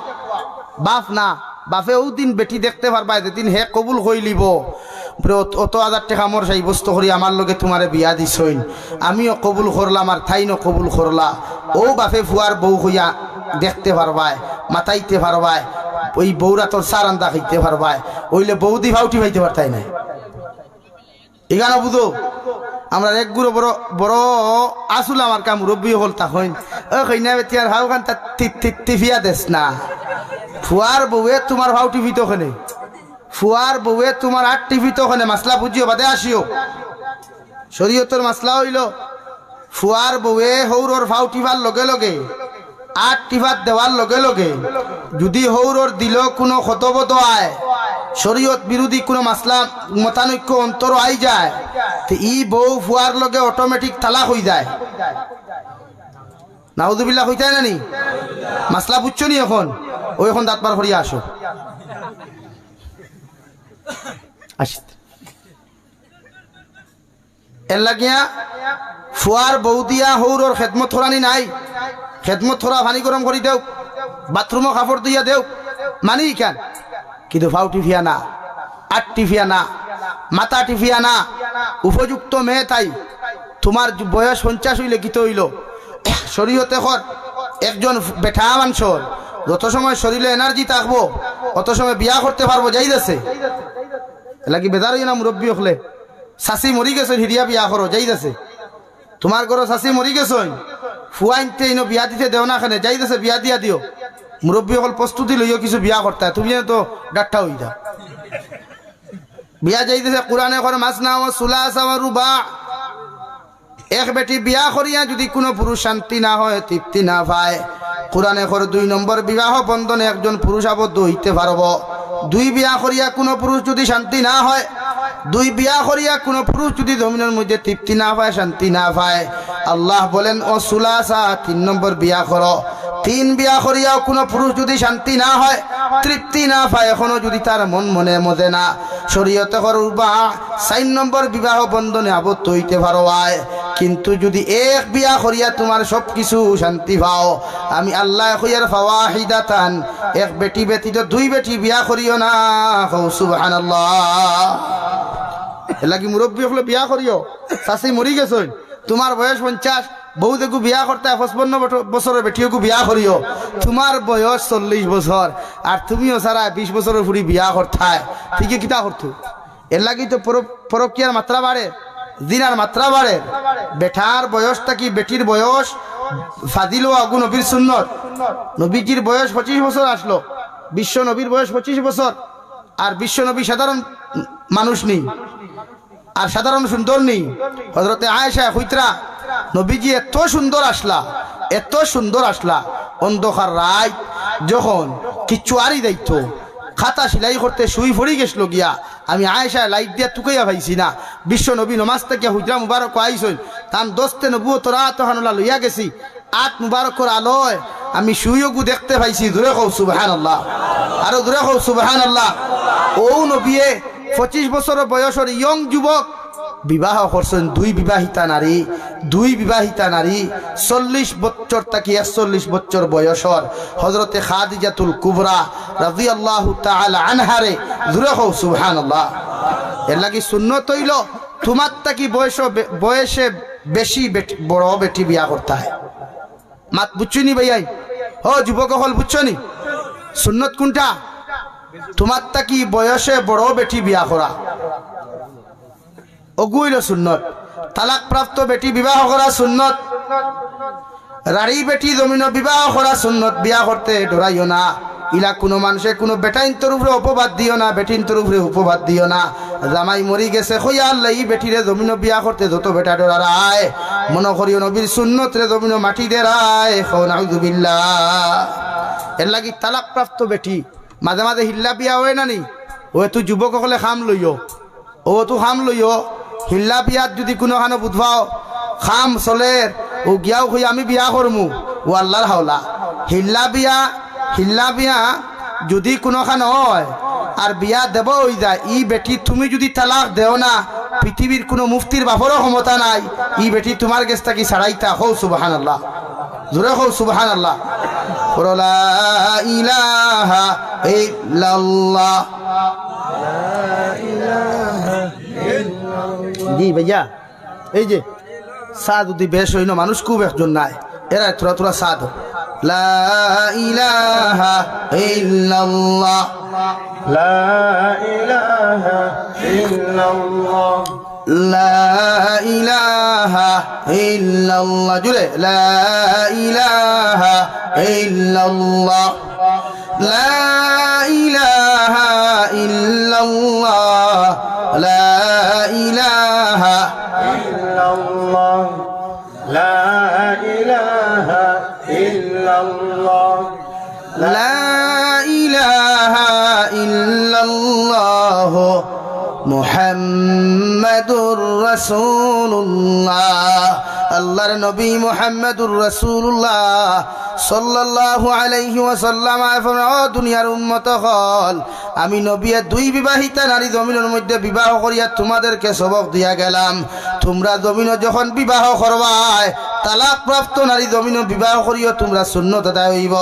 বাপ না বাপে ও দিন বেটি দেখতে পারবা যেদিন হে কবুল হই লিব অত 1000 টাকা মোর সেই বস্তু করি আমার লগে তোমারে বিয়া দিছইন আমিও কবুল করলাম আর তাইনও কবুল করলা ও বাপে ফুয়ার বউ হইয়া দেখতে পারবায় মাতাইতে পারবায় ওই বউরা তোর সার আন্দা খাইতে পারবায় ওইলে বৌদি ভাউটি ভাইতে পারতাই নাই এখানে বুঝো আমরা এক গুরু বড় বড় আসুল আমার কাম মুরব্বী হল তখন ও কইনা বেতিয়ার ভাও খান টিফিয়া দেস না ফুয়ার বউয়ে তোমার ভাও টিভি তো ওখানে ফুয়ার বউয়ে তোমার আর টিভি তো ওখানে মাসলা বুঝিও বাদে আসিও শরীয়তর মাসলা হইল ফুয়ার বউয়ে হৌরর ভাও টিভার লগে লগে আর টিভার দেওয়ার লগে লগে যদি হৌরর দিল কোনো খতবত আয় শরীয়ত বিরোধী কোনো মাসলা মতানৈক্য অন্তর আই যায় তো ই বউ ফুয়ার লগে অটোমেটিক তালাক হয়ে যায় নাউযুবিল্লাহ হইতে না নি মাসলা বুঝছো নি এখন ওই এখন দাঁত পার করিয়া আসো এর লাগিয়া ফুয়ার বউ দিয়া হৌরর খেদমত থরানি নাই খেদমত থরা পানি গরম করি দেও বাথরুমও কাপড় দিয়া দেও মানি কেন কিন্তু ভাও টিফিয়া না আট টিফিয়া না মাথা টিফিয়া না উপযুক্ত মেয়ে তাই তোমার বয়স 50 হইলে কিতে হইল শরীয়তে কর একজন বেঠা মানুষের যত সময় শরীরে এনার্জি থাকবো অত সময় বিয়া করতে পারবো যাইতেছে লাগি বেজার হই না মুরব্বী হলে শাশি মরি গেছে হিরিয়া বিয়া করো যাইতেছে তোমার ঘরে শাশি মরি গেছ ফুয়াইনতে ইনো বিয়া দিতে দেও না খানে যাইতেছে বিয়া দিয়া দিও মুরব্বী হল প্রস্তুতি লইও কিছু বিয়া করতে তুমি তো ডাক্তার হই যাও বিয়া যাইতেছে কোরআনে করে মাসনা ও সুলাসা ওয়া রুবা এক বেটি বিয়া করিয়া যদি কোনো পুরুষ শান্তি না হয় তৃপ্তি না পায় কোরআনে করে 2 নম্বর বিবাহ বন্ধনে একজন পুরুষ আবদ্ধ হইতে পারব 2 বিয়া করিয়া কোনো পুরুষ যদি শান্তি না হয় 2 বিয়া করিয়া কোনো পুরুষ যদি জমিনের মধ্যে তৃপ্তি না পায় শান্তি না পায় আল্লাহ বলেন ও সুলাসা 3 নম্বর বিয়া করো 3 বিয়া করিয়াও কোনো পুরুষ যদি শান্তি না হয় তৃপ্তি না পায় এখনো যদি তার মন মনে মজে না শরীয়তে করবা 4 নম্বর বিবাহ বন্ধনে আবদ্ধ হইতে পারো কিন্তু যদি এক বিয়া করিয়া তোমার সব কিছু শান্তি পাও আমি আল্লাহ কইয়ার ফাওয়াহিদাতান এক বেটি ব্যতীত 2 বেটি বিয়া করিও না সুবহানাল্লাহ এলাকি মুরব্বী হলে বিয়া করিও শাশি মরি গেছই তোমার বয়স 50 বউ দেখু বিয়া করতে 55 বছরের বেটিও বিয়া করিও তোমার বয়স 40 বছর আর তুমিও সারা 20 বছরের ফুড়ি বিয়া করতায় ঠিকই কিতা করতো এর লাগি তো পরকিয়ার মাত্রা বাড়ে জিনার মাত্রা বাড়ে বেটার বয়সটা কি বেটির বয়স ফাদিল ও আগুন নবীর সুন্নত নবীজির বয়স 25 বছর আসলো বিশ্ব নবীর বয়স 25 বছর আর বিশ্ব নবী সাধারণ মানুষ নেই আর সাধারণ সুন্দর নেই হযরতে আয়েশা কইতরা নবীজি এত সুন্দর আসলা অন্ধকার রাত যখন কিচ্ছু আরই দায়িত্ব খাতা সেলাই করতে শুই পড়ি গেছিল গিয়া আমি আয়েশা লাইট দিয়া টুকাইয়া পাইছি না বিশ্ব নবী নমাজ থেকে হুজরা মুবারক আইসইন তান দোস্তে নবুয়ত রাত হানুলা লইয়া গেছি আট মুবারকর আলোয় আমি শুইগু দেখতে পাইছি দূরে কও সুবহানাল্লাহ আরো দূরে কও সুবহানাল্লাহ ও নবীয়ে 25 বছর বয়সের ইয়ং যুবক বিবাহ করছেন দুই বিবাহিতা নারী 40 বছর থেকে 41 বছর বয়সর হযরতে খাদিজাতুল কুবরা রাদিয়াল্লাহু তাআলা আনহারে জুরে হও সুবহানাল্লাহ এর লাগি সুন্নত হইল তোমার থেকে বয়সে বেশি বড় বেটি বিয়া করতে হয় মাত বুঝছনি ভাইয়াই ও যুবক হল বুঝছনি সুন্নত কোনটা তোমার থেকে বয়সে বড় বেটি বিয়া করা অগুইল সুন্নত তালাক প্রাপ্ত বেটি বিবাহ করা সুন্নত রাড়ি বেটি জমিন বিবাহ করা সুন্নত বিয়া করতে ডরাইও না ইলা কোনো মানুষে কোনো বেটাইন্তর উপরে অপবাদ দিও না বেটিন্তর উপরে উপবাদ দিও না জামাই মরি গেছে কইয়া আল্লাহ ই বেটিরে জমিন বিয়া করতে যত বেটা ডরায় মনে করিও নবীর সুন্নত রে জমিন মাটি দে রায় নাউযুবিল্লাহ এর লাগি তালাক প্রাপ্ত বেটি মাঝে মাঝে হিল্লা বিয়া হয় না নি ও তুই যুবক হলে খাম লইও হিল্লা বিয়াত যদি কোনোখানো বুধবাও খাম চলের ও গিয়াও হই আমি বিয়া করমু ও আল্লাহর হাওলা হিল্লা বিয়া যদি কোনোখান হয় আর বিয়া দেব হই যায় ই বেটি তুমি যদি তালাক দেও না পৃথিবীর কোনো মুফতির বাপরও ক্ষমতা নাই ই বেটি তোমার কাছ থেকে ছাড়াইতা হও সুবহানাল্লাহ জোরে হও সুবহানাল্লাহ লা ইলাহা ইল্লাল্লাহ জি ভাইয়া এই যে সাদ যদি বেশ হইন মানুষ খুব একজন নাই এরা তোরা সাদ লা ইলাহা ইল্লাল্লাহ লা ইলাহা ইল্লাল্লাহ লা ইলাহা ইল্লাল্লাহ জুড়ে লা ইলাহা ইল্লাল্লাহ লা ইলাহা ইল্লাল্লাহ লা ইলাহা ইল্লাল্লাহ লা ইলাহা ইল্লাল্লাহ লা ইলাহা ইল্লাল্লাহ মুহাম্মাদুর রাসূলুল্লাহ আল্লাহর নবী মুহাম্মাদুর রাসূলুল্লাহ সাল্লাল্লাহু আলাইহি ওয়াসাল্লাম ও দুনিয়ার উম্মত হল আমি নবী দুই বিবাহিতা নারী জমিনের মধ্যে বিবাহ করিয়া তোমাদেরকে সবক দিয়া গেলাম তোমরা জমিন যখন বিবাহ করবাই তালাক প্রাপ্ত নারী জমিন বিবাহ করিও তোমরা সুন্নত আদায় হইব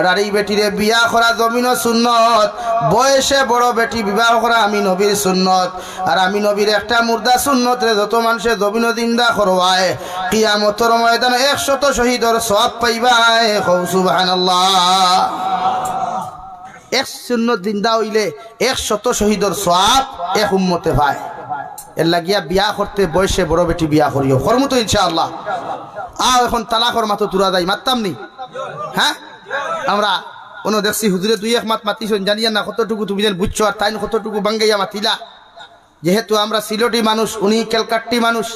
নারী বেটিরে বিয়া করা জমিন সুন্নত বয়সে বড় বেটি বিবাহ করা আমি নবীর সুন্নত আর আমি নবীর একটা মুর্দা সুন্নত রে যত মানুষে জমিন জিন্দা করবায় কিয়ামতের ময়দানে 100 শহীদর সওয়াব পাইবাই সুবহানাল্লাহ এক সুন্নত জিন্দা হইলে 100 শহীদর সওয়াব এক উম্মতে পায় এর লাগিয়া বিয়া করতে বয়সে বড় বেটি বিয়া করিও করমু তো ইনশাআল্লাহ এখন তালাকর মাথা তুরা যায় মারতাম নি হ্যাঁ আমরা কোনো দেখছি হুজুরে দুই এক মাত মাতিছেন জানিয়া না কতটুকু তুমি যেন বুঝছো আর তাই কতটুকু বাঙ্গাইয়া মাতিলা যেহেতু আমরা সিলেটি মানুষ উনি ক্যালকাট্টি মানুষ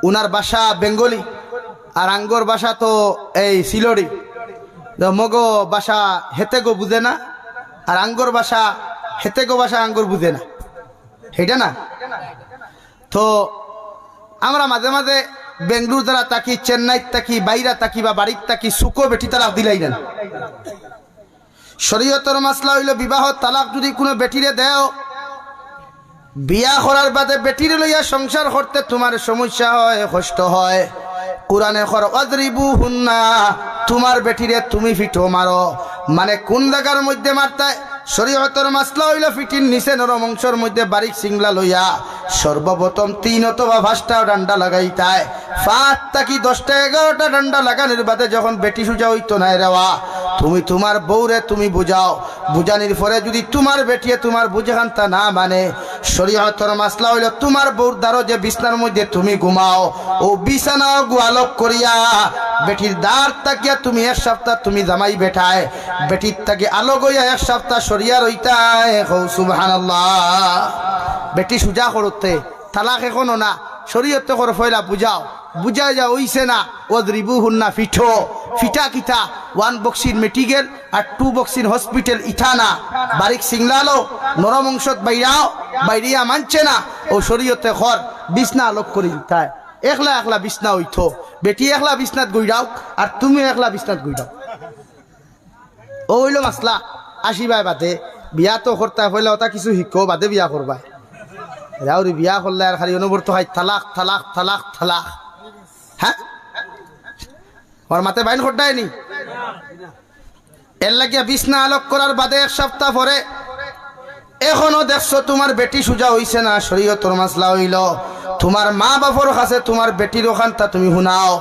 উনার বাসা বেঙ্গলি আর আঙ্গর বাসা তো এই সিলড়ি মগো বাসা হেতেগো বুঝে না আর আঙ্গর বাসা হেতেগো বাসা আঙ্গর বুঝে না সেটা না তো আমরা মাঝে মাঝে বেঙ্গলুর দ্বারা তাকি চেন্নাই তাকি বাইরা তাকি বা বাড়ির তাকি সুকো বেটি তালাক দিলাই না শরীয়তের মাসলা হইল বিবাহ তালাক যদি কোনো বেটিরে দেও বিয়া করার বাদে বেটিরে লইয়া সংসার করতে তোমার সমস্যা হয় কষ্ট হয় কুরআনে কর আযরিবু হুন্না তোমার বেটিরে তুমি ফিটো মারো মানে কোন জায়গার মধ্যে মারতায় শরীয়তের মাসলা হইল ফিটির নিচে নরম অংশের মধ্যে বারিক সিংলা লইয়া সর্বপ্রথম 3 অথবা 5টা ডান্ডা লাগাইতায় 5টা কি 10টা 11টা ডান্ডা লাগানোর বাদে যখন বেটি সুজা হইতো না রেওয়া তুমি তোমার বউরে তুমি বুঝাও বুঝানির পরে যদি তোমার বেটিয়ে তোমার বুঝাখানতা না মানে শরীয়তের মাসলা হইল তোমার বউর দ্বারো যে বিছনার মধ্যে তুমি ঘুমাও ও বিছানা গোয়ালক করিয়া বেটির দ্বার তাকিয়া তুমি 1 সপ্তাহ তুমি জামাই বেটায় বেটির তাকে আলো গইয়া 1 সপ্তাহ সরিয়া রইতায় সুবহানাল্লাহ বেটি সুজা করতে তালাক এখনো না শরীয়তে করে ফয়লা বুঝাও বুঝা যা হইছে না ওদ্রিবু হুন্না ফিঠো ফিটা কিতা 1 বক্সিন মেটিগেল আর 2 বক্সিন হসপিটাল ইথানা বারিক সিংলালো নরম অংশত বাইরিয়া মানছে না ও শরীয়তে খর বিছনা আলোক করে দিতায় একলা একলা বিছনা হইতো বেটি একলা বিছনাত গইরাও আর তুমি একলা বিছনাত গইরাও ও হইল মাসলা আসিবাই বাদে বিয়া তো করতে হইলে ওটা কিছু শিখো বাদে বিয়া করবা রাউরি বিয়া করলে আর খালি অনুবর্ত হয় তালাক তালাক তালাক তালাক হ্যাঁ ওর মাথায় বাইন খোটায় নি এর লাগিয়া বিছনা আলোক করার বাদে 1 সপ্তাহ পরে এখনো দেখছো তোমার বেটি সুজা হইছে না শরীয়তর মাসলা হইল তোমার মা বাবার কাছে তোমার বেটির ওখানটা তুমি শুনাও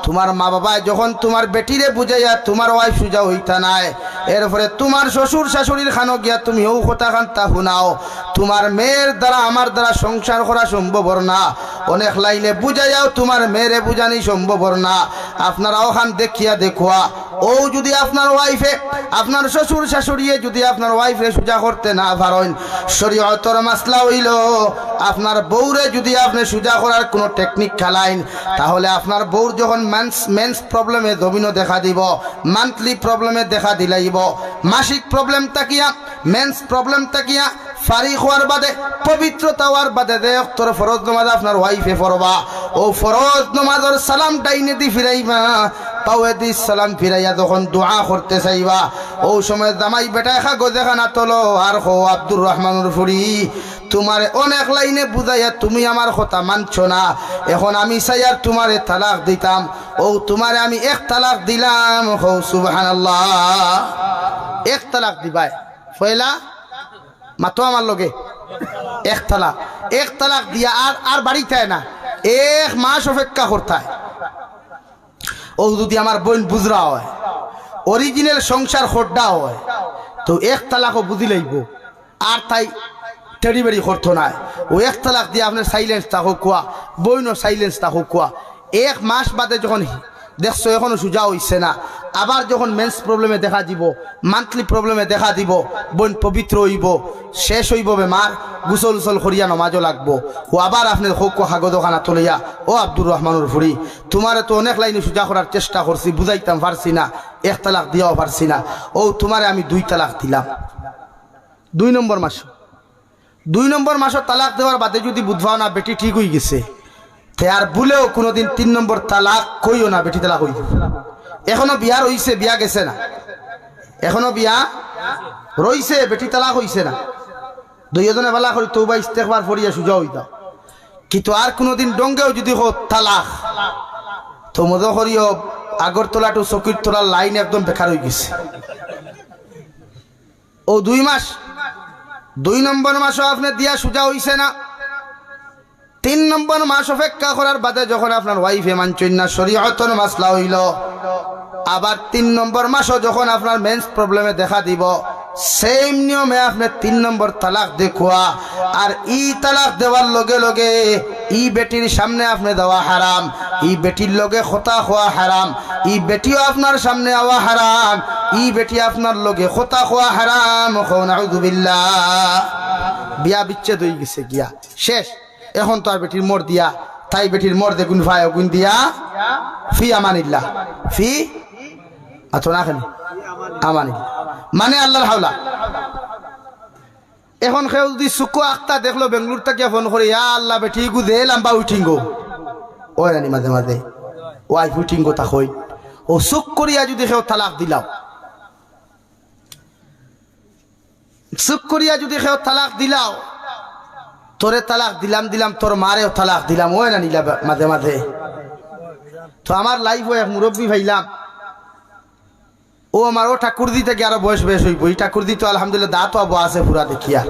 তোমার মা বাবা যখন তোমার বেটিরে বুঝাইয়া তোমার ওয়াইফ সুজা হইতা নাই এরপরে তোমার শ্বশুর শাশুড়ির খানো গিয়া তুমি ও কথা খানটা শুনাও তোমার মেয়ের দ্বারা আমার দ্বারা সংসার করা সম্ভব না অনেক লাইনে বুঝাইয়াও তোমার মেয়েরে বুঝানি সম্ভব না আপনারা ওখান দেখিয়া দেখুয়া ও যদি আপনার ওয়াইফে আপনার শ্বশুর শাশুড়িয়ে যদি আপনার ওয়াইফে সুজা করতে না পারেন শরীয়তর মাসলা হইল আপনার বউরে যদি আপনি সুজা করার কোনো টেকনিক খেলাইন তাহলে আপনার বউর যখন মেন্স প্রবলেমে দমিনো দেখা দিব মান্থলি প্রবলেমে দেখা দিলাইব মাসিক প্রবলেম তাকিয়া মেন্স প্রবলেম তাকিয়া ফারিক হওয়ার বাদে পবিত্রতা হওয়ার বাদে তোর ফরজ নামাজ আপনার ওয়াইফে পড়বা ও ফরজ নামাজের সালাম ডাইনে দি ফিরাইবা পাওয়ে দি সালাম ফিরাইয়া যখন দোয়া করতে চাইবা ও সময় জামাই বেটা খা গোজে খানা তোলো আর হো আব্দুর রহমানুর ফুরি তোমার অনেক লাইনে বুঝাইয়া তুমি আমার কথা মানছো না এখন আমি চাই আর তোমারে তালাক দিতাম ও তোমারে আমি 1 তালাক দিলাম হো সুবহানাল্লাহ 1 তালাক দিবাই পয়লা মাতো আমার লগে 1 তালাক দিয়া আর বাড়িতে না 1 মাস অপেক্ষা করতে ও যদি আমার বোন বুঝরা হয় অরিজিনাল সংসার খোড্ডা হয় তো 1 তালাকও বুঝি লইব আর তাই টেড়ি বেড়ি করতো না ও 1 তালাক দিয়ে আপনার সাইলেন্স থাকো কোয়া বইনও সাইলেন্স থাকো কোয়া 1 মাস বাদে যখন দেখছো এখনো সুজা হইছে না আবার যখন মেন্স প্রবলেমে দেখা দিব মান্থলি প্রবলেমে দেখা দিব বোন পবিত্র হইব শেষ হইব বেমার গুসল উসল করিয়া নমাজও লাগবো ও আবার আপনার হোক হাগো দোকানা তুলিয়া ও আব্দুর রহমানুর ফুরি তোমারে তো অনেক লাইনে সুজা করার চেষ্টা করছি বুঝাইতাম পারছি না 1 তালাক দিয়াও পারছি না ও তোমারে আমি 2 তালাক দিলাম 2 নম্বর মাস 2 নম্বর মাসও তালাক দেওয়ার বাদে যদি বুঝবাও না বেটি ঠিক হয়ে গেছে তে আর ভুলেও কোনোদিন 3 নম্বর তালাক কইও না বেটি তালাক হইব এখনো বিয়া রইছে বিয়া গেছে না এখনো বিয়া রইছে বেটি তালাক হইছে না দুইজনে বেলা করি তৌবা ইস্তেগফার পড়িয়া সুজা হইতা কিন্তু আর কোনোদিন ডঙ্গেও যদি হোক তালাক তো মজা করিও আগরতলা টু চকিরতলার লাইন একদম বেকার হয়ে গেছে ও 2 মাস 2 নম্বর মাসও আপনি দিয়া সুজা হইছে না 3 নম্বর মাস অপেক্ষা করার বাদে যখন আপনার ওয়াইফে মানছেন না শরীয়তর মাসলা হইল আবার 3 নম্বর মাসও যখন আপনার মেন্স প্রবলেমে দেখা দিব সেম নিয়মে আপনি 3 নম্বর তালাক দেখুয়া আর ই তালাক দেওয়ার লগে লগে ই বেটির সামনে আপনি দেওয়া হারাম ই বেটির লগে খোতা খোয়া হারাম ই বেটিও আপনার সামনে আওয়া হারাম ই বেটি আপনার লগে খোতা খোয়া হারাম নাউযু বিল্লাহ বিয়া বিচ্ছেদ হয়ে গেছে গিয়া শেষ এখন তো আর বেটির মোর দিয়া তাই বেটির মোর দে গুণ ভাই গুণ দিয়া ফি আমানিল্লাহ ফি আতো না খালি আমানিল্লাহ মানে আল্লাহর হাওলা এখন কেউ যদি সুকো আখতা দেখলো বেঙ্গলোর থেকে ফোন করে ইয়া আল্লাহ বেটি গু দে লাম্বা উঠিঙ্গো ওই রানি মাঝে মাঝে ওয়াইফ উঠিঙ্গো তা কই ও সুক করিয়া যদি কেউ তালাক দিলাও সুক করিয়া যদি কেউ তালাক দিলাও তোরে তালাক দিলাম তোর মারেও তালাক দিলাম ওই না নিলা মাঝে মাঝে তো আমার লাইফ এক মুরব্বী ভাইলাম ও আমার ও ঠাকুরদি থেকে আরো বয়স বেশ হইব এই ঠাকুরদি তো আলহামদুলিল্লাহ দাঁত আবো আছে পুরা দেখিয়া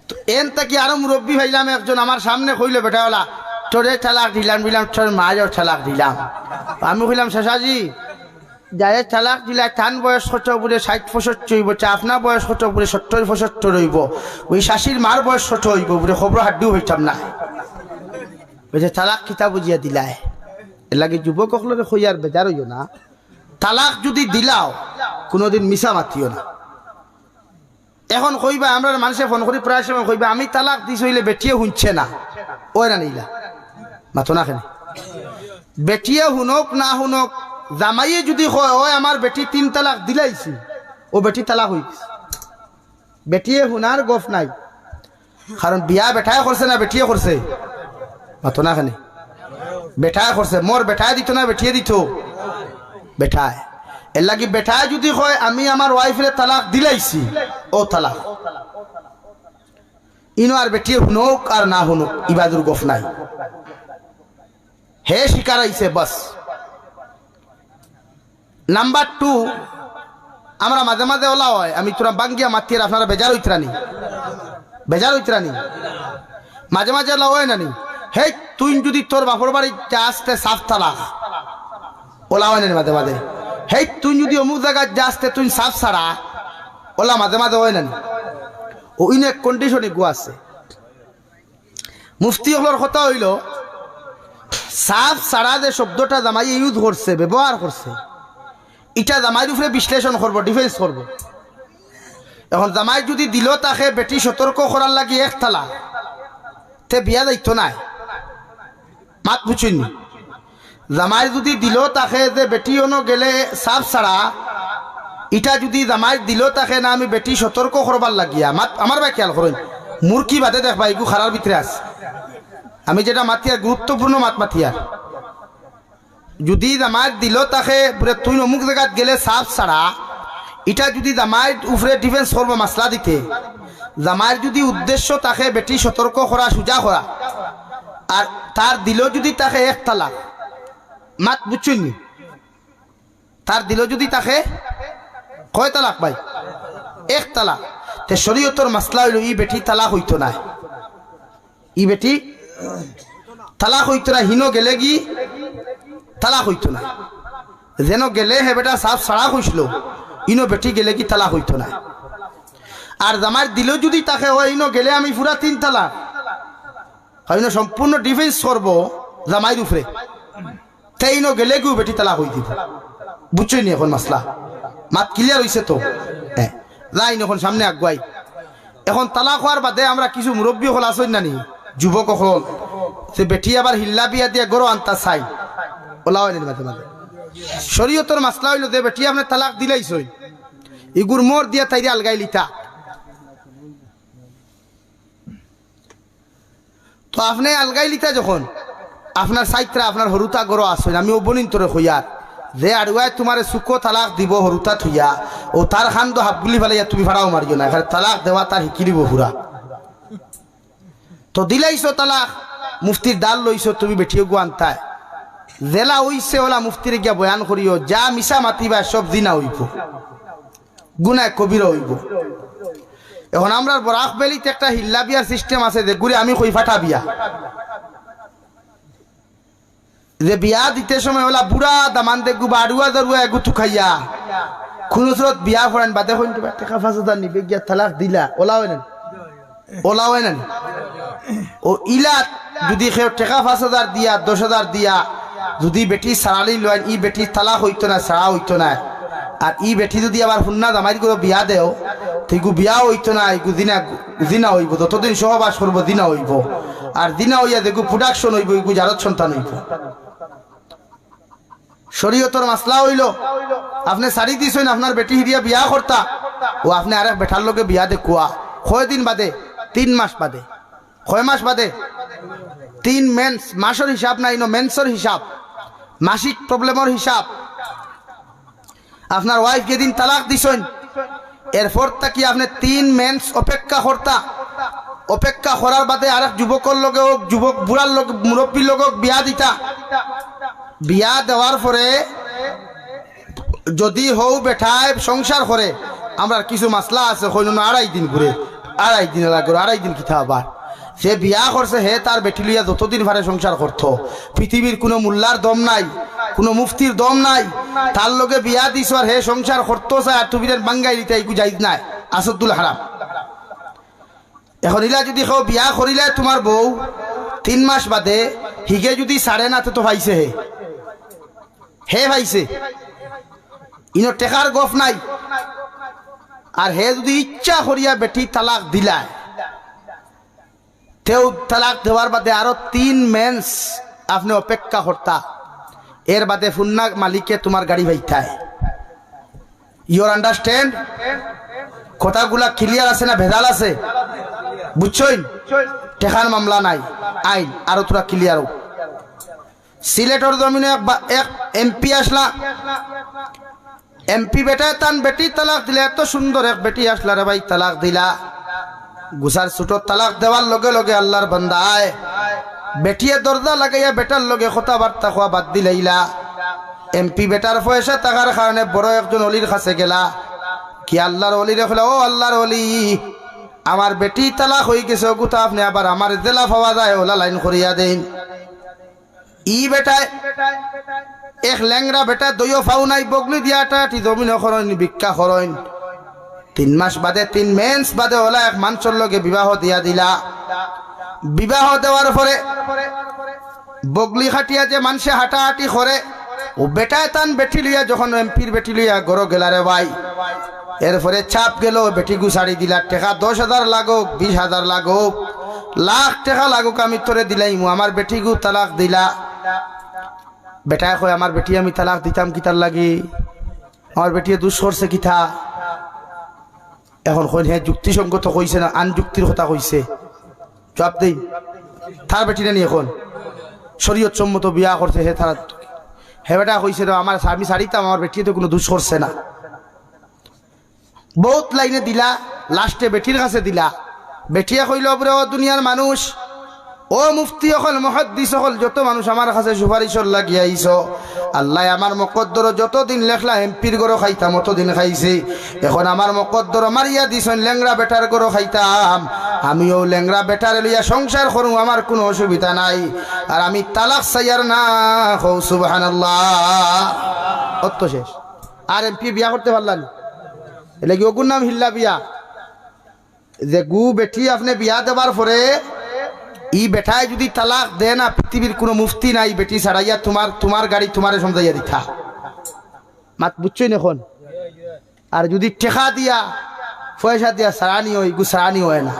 তো এন থেকে আরো মুরব্বী ভাইলাম একজন আমার সামনে কইলো বেটাওয়ালা তোরে তালাক দিলাম তোর মারেও তালাক দিলাম আমি কইলাম শেষাজি যাই তালাক দিলা টান বয়স কত বলে 60-65 হইব আপনার বয়স কত বলে 70-75 হইব ওই শাশির মার বয়স কত হইব বলে খবর হাড্ডিও হইতাম না বলছে তালাক কিতা বুঝিয়া দিলাই এর লাগে যুবক সকলরে কইয়ার বেজার হইও না তালাক যদি দিলাও কোনোদিন মিছা মাতিও না এখন কইবা আমরা মানুষে ফোন করি প্রায় সময় কইবা আমি তালাক দিছ হইলে বেটিয়ে শুনছে না ওই না নিলা মাতো না কেন বেটিয়ে শুনক না শুনক, জামাইয়ে যদি কয় ওই আমার বেটি 3 তালাক দিলাইছি, ও বেটি তালাক হয়ে গেছে। বেটিয়ে শুনার গফ নাই, কারণ বিয়া বেটায় করছে না বেটিয়ে করছে? মাতো না খানে বেটায় করছে। মোর বেটায় দিত না বেটিয়ে দিত? বেটায়। এর লাগি বেটায় যদি কয় আমি আমার ওয়াইফের তালাক দিলাইছি, ও তালাক। ইনো আর বেটিয়ে শুনক আর না শুনক, ইবাদুর গফ নাই। হে শিকার আইছে বাস। নাম্বার 2, আমরা মাঝে মাঝে ওলা হয়, আমি তোরা বাঙ্গিয়া মাতিয়ে আপনারা বেজার হইতরানি, বেজার হইতরানি, মাঝে মাঝে ওলা হয় নানি, হে তুই যদি তোর বাপর বাড়ি আসতে সাফ তালাক, ওলা হয় নানি মাঝে মাঝে। হে তুই যদি অমুক জায়গায় যাসতে তুই সাফ ছাড়া, ওলা মাঝে মাঝে হয় নানি। ওই এক কন্ডিশনে গো আছে। মুফতি হলোর কথা হইল সাফ ছাড়া যে শব্দটা জামাই ইউজ করছে, ব্যবহার করছে, এটা জামাইয়ের উপরে বিশ্লেষণ করবো, ডিফেন্স করবো। এখন জামাই যদি দিল তাকে বেটি সতর্ক করার লাগি 1 তালাক, তে বিয়া দায়িত্ব নাই। মাত বুঝুননি, জামাই যদি দিল তাকে যে বেটি অন্য গেলে সাফ ছাড়া, এটা যদি জামাই দিল তাকে না আমি বেটি সতর্ক করবার লাগিয়া, মাত আমার ভাই খেয়াল করেন, মুরকি বাদে দেখবা এগু খারার ভিতরে আছে। আমি যেটা মাতিয়ার গুরুত্বপূর্ণ মাত মাতিয়ার, যদি জামাই দিল তাকে তুই অমুক জায়গায় গেলে সাফ ছাড়া, এটা যদি জামাইয়ের উপরে ডিফেন্স করবো মাসলা দিতে, জামাইয়ের যদি উদ্দেশ্য তাকে বেটি সতর্ক করা, সুজা করা, আর তার দিল যদি তাকে 1 তালাক, মাত বুঝছেন, তার দিল যদি তাকে কয় তালাক ভাই? 1 তালাক। তে শরীয়তের মাসলা হইল ই বেটি তালাক হইতো না, ই বেটি তালাক হইতো না। হিনো গেলে কি তালাক হইতো না, যেন গেলে হে বেটা সাফ ছাড়া হইছিল, ইনো বেটি গেলে কি তালাক হইতো না। আর জামাই দিল যদি তাকে হয় ইনো গেলে আমি পুরা 3 তালাক, ইনো সম্পূর্ণ ডিফেন্স করবো জামাইয়ের উপরে, তাই ইনো গেলে কি বেটি তালাক হই দিব। বুঝছই নি এখন মাসলা? মাত ক্লিয়ার হইছে তো? হ্যাঁ, যাই এখন সামনে আগুয়াই। এখন তালাক হওয়ার বাদে আমরা কিছু মুরব্বী হল আসই নানি, যুবক হল, সে বেটি আবার হিল্লা বিয়া দিয়ে গরো আনতা চাই, ওলা হয় মাঝে মাঝে। শরীয়তের মাসলা হইল যে বেটি আপনি তালাক দিলাইছই, ইগুর মোর দিয়া তাইরে আলগাই লিতা, তো আপনি আলগাই লিতা যখন আপনার সাইত্রা আপনার হরুতা গরো আসেন, আমি অবনীন তোরে হইয়ার যে আড়ুয়ায় তোমার সুখো তালাক দিব হরুতা থইয়া, ও তার খান্দ হাফগুলি ফেলাইয়া তুমি ভাড়াও মারিও না, এখানে তালাক দেওয়া তার শিকি দিব পুরা। তো দিলাইছো তালাক, মুফতির ডাল লইছো, তুমি বেটিও গু আনতায়, জেলা হইছে ওলা মুফতিরে গিয়া বয়ান করিও, যা মিশা মাতিবা সব দিনা হইব, গুনায় কবিরা হইব। এখন আমরা বরাক বেলিতে একটা হিল্লা বিয়ার সিস্টেম আছে, যে ঘুরে আমি কই ফাটা বিয়া, যে বিয়া দিতে সময় ওলা বুড়া দামান দেখু বাড়ুয়া দারুয়া এগু থুখাইয়া খুনুসরত বিয়া করেন বাদে হইন টাকা 5,000 নিবে গিয়া তালাক দিলা, ওলা হয় না? ওলা হয় না? ও ইলা যদি কেউ টাকা 5,000 দিয়া 10,000 দিয়া যদি বেটি সারালি লয়, ই বেটি তালাক হইতো না, সারা হইতো না। আর ই বেটি যদি আবার হুন্না জামাই করে বিয়া দেও, তো বিয়া হইতো না, ইগু দিনা হইব, ততদিন সহবাস করবো, দিনা হইব। আর দিনা হইয়া দেখু প্রোডাকশন হইব, ইগু জারত সন্তান হইব। শরীয়তের মাসলা হইল আপনি সারি দিছেন আপনার বেটি হিরিয়া বিয়া করতা, ও আপনি আরেক বেটার লোকে বিয়া দেখুয়া, কয় দিন বাদে? 3 মাস বাদে। কয় মাস বাদে? 3 মেন্স, মাসের হিসাব নাই, মেন্সর হিসাব, মাসিক প্রবলেমের হিসাব। আপনার ওয়াইফ যেদিন তালাক দিছেন, এরপর কি আপনি 3 মেন্স অপেক্ষা করতা, অপেক্ষা করার বাদে আরেক যুবকের লগে হোক, যুবক বুড়ার লোক মুরব্বীর লোক বিয়া দিতা। বিয়া দেওয়ার পরে যদি হও বেঠায় সংসার করে, আমরা কিছু মাসলা আছে, হইল 2.5 দিন ঘুরে, 2.5 দিন লাগে, 2.5 দিন কিতা আবার সে বিয়া করছে, হে তার বেটি লইয়া যতদিন ভারে সংসার করত, পৃথিবীর কোনো মোল্লার দম নাই, কোনো মুফতির দম নাই, তার লগে বিয়া দিছ আর হে সংসার করতো চায়, আর তুমি বাঙ্গাই দিতে এইগু যাইজ নাই, আসাদুল হারাম। এখন ইলা যদি কেউ বিয়া করিলে তোমার বউ 3 মাস বাদে হিগে যদি সাড়ে না, তো ভাইছে হে ভাইছে, ইনো টেকার গফ নাই। আর হে যদি ইচ্ছা করিয়া বেটি তালাক দিলায়, তেও তালাক দেওয়ার বাদে আরো 3 মেন্স আপনি অপেক্ষা করতা এর বাদে ফুন্না মালিকে তোমার গাড়ি ভাইতায় ইউর আন্ডারস্ট্যান্ড কথাগুলা ক্লিয়ার আছে না ভেজাল আছে বুঝছই টেকার মামলা নাই আইন আরো তোরা ক্লিয়ার সিলেটর জমিনে এক এমপি আসলা এমপি বেটায় তান বেটি তালাক দিলে এত সুন্দর এক বেটি আসলা রে ভাই তালাক দিলা গুসার ছুটো তালাক দেওয়ার লগে লগে আল্লাহর বান্দায় বেটিয়ে দরজা লাগাইয়া বেটার লগে কথাবার্তা খোয়া বাদ দিলাইলা এমপি বেটার পয়সা টাকার কারণে বড় একজন অলির কাছে গেলা কি আল্লাহর অলি রেখলা ও আল্লাহর অলি আমার বেটি তালাক হয়ে গেছে গুতা আপনি আবার আমার জেলা পাওয়া যায় ওলা লাইন করিয়া দেন ই বেটায় এক ল্যাংরা বেটা দইও ফাউ নাই বগলি দিয়াটা টি জমিন খরণ ভিক্ষা খরণ 3 মাস বাদে 3 মেন্স বাদে ওলা এক মানুষের লগে বিবাহ দিয়া দিলা বিবাহ দেওয়ার পরে বগলি খাটিয়া যে মানুষে হাঁটাহাঁটি করে ও বেটায় তান বেটি লইয়া যখন এমপির বেটি লইয়া গড় গেলা রে ভাই এরপরে চাপ গেল বেটি গুছাড়ি দিলা টাকা 10,000 লাগুক 20,000 লাগুক লাখ টাকা লাগুক আমি তোরে দিলাইম আমার বেটি গু তালাক দিলা বেটায় কয় আমার বেটি আমি তালাক দিতাম কিতার লাগি আমার বেটি দুষ করছে কিথা এখন কইন হ্যাঁ যুক্তিসঙ্গত কইছে না আন যুক্তির কথা কইছে জবাব দেই তার বেটি না নি এখন শরীয়ত সম্মত বিয়া করছে হে তারা হে বেটা কইছে আমার আমি ছাড়িতাম আমার বেটি তো কোনো দুষ করছে না বহুত লাইনে দিলা লাস্টে বেটির কাছে দিলা বেটিয়ে কইল বলে ও দুনিয়ার মানুষ ও মুফতি হল মুহাদ্দিস হল যত মানুষ আমার কাছে সুপারিশর লাগিয়ে আইছো আল্লাহ আমার মকদ্দর যতদিন লেখলা এমপির গরো খাইতাম অতদিন খাইছি এখন আমার মকদ্দর মারিয়া দিছেন ল্যাংরা বেটার গরো খাইতাম আমিও ল্যাংরা বেটার লইয়া সংসার করু আমার কোনো অসুবিধা নাই আর আমি তালাক চাইয়ার না হও সুবহানাল্লাহ অত শেষ আর এমপি বিয়া করতে পারলাম এলে কি ওগুর নাম হিল্লা বিয়া যে গু বেটি আপনি বিয়া দেবার পরে ই বেটায় যদি তালাক দে না পৃথিবীর কোনো মুফতি নাই বেটি ছাড়াইয়া তোমার গাড়ি তোমারে সমঝাইয়া দিতা মাত বুঝছই এখন আর যদি টেকা দিয়া পয়সা দিয়া সারানি হয় গু সারানি হয় না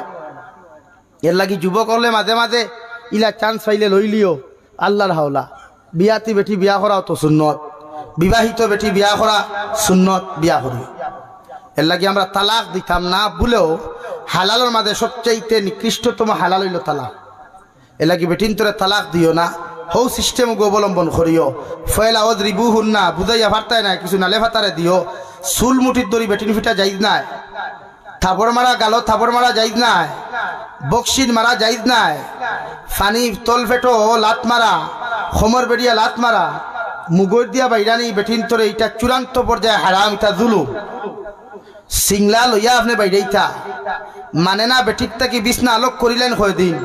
এর লাগি যুবক হলে মাঝে মাঝে ইলা চান্স পাইলে লইলিও আল্লাহর হাওলা বিয়াতি বেটি বিয়া করাও তো সুন্নত বিবাহিত বেটি বিয়া করা সুন্নত বিয়া করি এর লাগি আমরা তালাক দিতাম না বলেও হালালের মাঝে সবচাইতে নিকৃষ্টতম হালাল হইল তালাক এর লাগি বেটিন তোরে তালাক দিও না হৌ সিস্টেম অবলম্বন করিও ফয়লা অদ্রিবু হুন না বুঝাইয়া ফারতায় না কিছু নালে ফাতারে দিও চুল মুঠির দড়ি বেটিন ফিটা যাইজ নাই থাপড় মারা গালো থাপড় মারা যাইজ নাই বক্সির মারা যাইজ নাই ফানি তল ফেটো লাত মারা খমর বেরিয়া লাত মারা মুগর দিয়া বাইরানি বেটিন তোরে এটা চূড়ান্ত পর্যায়ে হারাম এটা জুলুম সিংলা লইয়া আপনি বাইরেইতা মানে না বেটির তাকে বিছনা আলোক করিলেন কয়দিন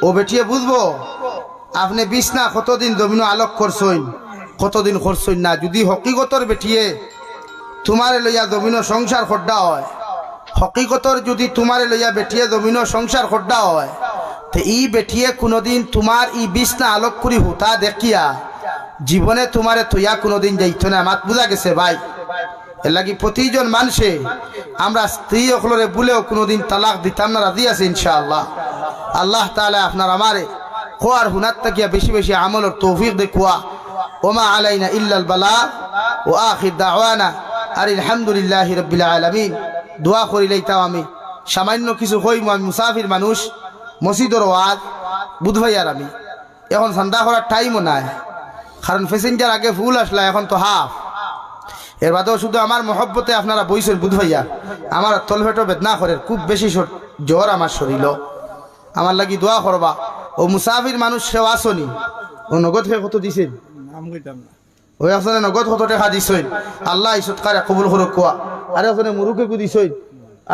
ও বেটিয়ে বুঝবো আপনি বিছনা কতদিন জমিন আলোক করছইন কতদিন করছইন না যদি হকিগতর বেটিয়ে তোমারে লইয়া জমিন সংসার খড্ডা হয় হকিগতর যদি তোমারে লইয়া বেটিয়ে জমিন সংসার খড্ডা হয় তো ই বেটিয়ে কোনোদিন তোমার ই বিছনা আলোক করি হুতা দেখিয়া জীবনে তোমারে তুইয়া কোনোদিন যাইতো না মাত বুঝা গেছে ভাই এর লাগি প্রতিজন মানুষে আমরা স্ত্রী অকলরে বলেও কোনোদিন তালাক দিতাম না রাজি আছে ইনশাআল্লাহ আল্লাহ তাআলা আপনার আমারে খোয়ার হুনার তাকিয়া বেশি বেশি আমলের তৌফিক দেখুয়া ওমা আলাইনা ইল্লাল বালা ও আখির দাওয়ানা আর আলহামদুলিল্লাহি রাব্বিল আলামিন দোয়া করিলাইতাম আমি সামান্য কিছু কইম আমি মুসাফির মানুষ মসজিদের ওয়াজ বুধভাইয়ার আমি এখন সন্ধ্যা করার টাইমও নাই কারণ প্যাসেঞ্জার আগে ফুল আসলা এখন তো হাফ এর বাদেও শুধু আমার মহব্বতে আপনারা বইছেন বুধভাইয়া আমার তলভেটো বেদনা করে খুব বেশি জ্বর আমার শরীর আমার লাগি দোয়া করবা ও মুসাফির মানুষ সেও আসনি ও নগদ খেয়ে কত দিছেন ওই আসলে নগদ কত টাকা দিছেন আল্লাহ সৎকারে কবুল করুক কোয়া আরে আসলে মুরুকে দিছেন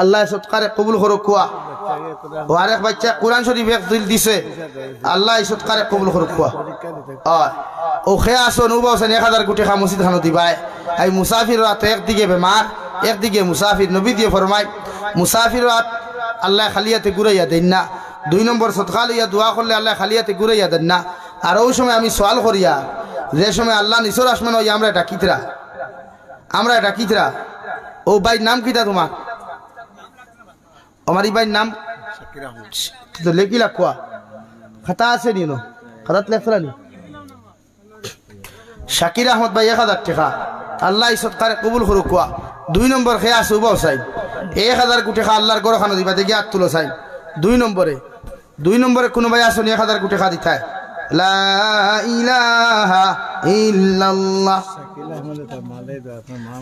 আল্লাহ সৎকারে কবুল করুক কোয়া ও আরেক বাচ্চা কোরআন শরীফ এক দিল দিছে আল্লাহ সৎকারে কবুল করুক কোয়া ও খেয়ে আসন ও বলছেন 1000 কোটি খা মসজিদ খানো দিবাই এই মুসাফির রাত একদিকে বেমার একদিকে মুসাফির নবী দিয়ে ফরমায় মুসাফির রাত আল্লাহ খালিয়াতে ঘুরাইয়া দেন না 2 নম্বর সদকা লইয়া দোয়া করলে আল্লাহ খালিয়াতে ঘুরাইয়া দেন না আর ওই সময় আমি সওয়াল করিয়া যে সময় আল্লাহ নিসর আসমান ওই আমরা এটা কিতরা ও ভাই নাম কিতা তোমার আমার ভাই নাম লেখিলা কোয়া খাতা আছে নিনো খাতাত লেখলানি শাকির আহমদ ভাই 1000 টাকা আল্লাহ এই সৎকারে কবুল করুক কোয়া 2 নম্বর খেয়ে আসু বাও চাই 1000 কোটি টাকা আল্লাহর গড় খানো দিবা দেখি হাত তুলো চাই 2 নম্বরে কোন ভাই আসুন 1000 কোটি টাকা দিতে লা ইলাহা ইল্লাল্লাহ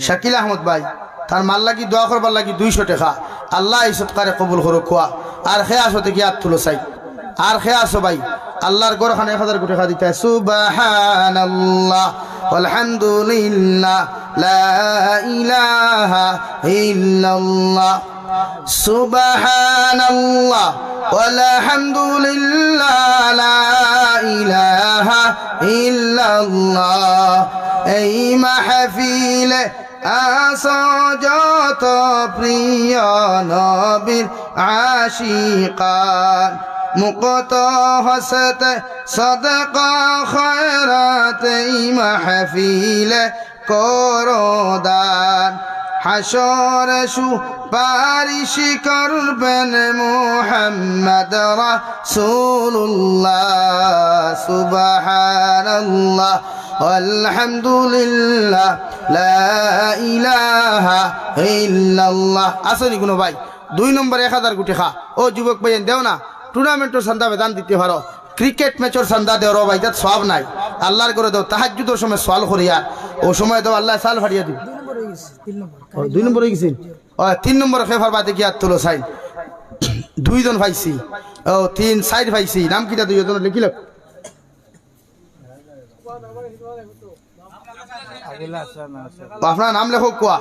শাকিল আহমদ ভাই তার মাল লাগি দোয়া করবার লাগি 200 টাকা আল্লাহ এই সৎকারে কবুল করুক কোয়া আর খেয়ে আসো দেখি হাত তুলো চাই আর খেয়ে আসো ভাই আল্লাহর গড় খানে 1000 কোটি টাকা দিতে সুবহানাল্লাহ আলহামদুলিল্লাহ লা ইলাহা ইল্লাল্লাহ সুবহানাল্লাহ আলহামদুলিল্লাহ লা ইলাহা ইল্লাল্লাহ এই মাহফিলে আসো যত প্রিয় নবীর আশিকান মুকত হসতে সদকা খয়রাত মাহফিলে করো দান হাসর সুপারিশ করবেন মুহাম্মদ রাসূলুল্লাহ সুবহানাল্লাহ আলহামদুলিল্লাহ লা ইলাহা ইল্লাল্লাহ আসনি কোনো ভাই 2 নম্বর 1000 কোটি খা ও যুবক ভাই দেও না টুর্নামেন্টের চান্দা বেদান দিতে পারো ক্রিকেট ম্যাচের চান্দা দেওয়ার ভাই তার সব নাই আল্লাহর করে দাও তাহাজ্জুদের সময় সওয়াল করিয়া ও সময় দাও আল্লাহ সাল ফাড়িয়া দিও 2 নম্বর হয়ে গেছে 3 নম্বর খেফার বাদে কি আর তুলো সাইন 2 জন ভাইছি ও 3 সাইড ভাইছি নাম কিটা 2 জন লিখিল আপনার নাম লেখো কোয়া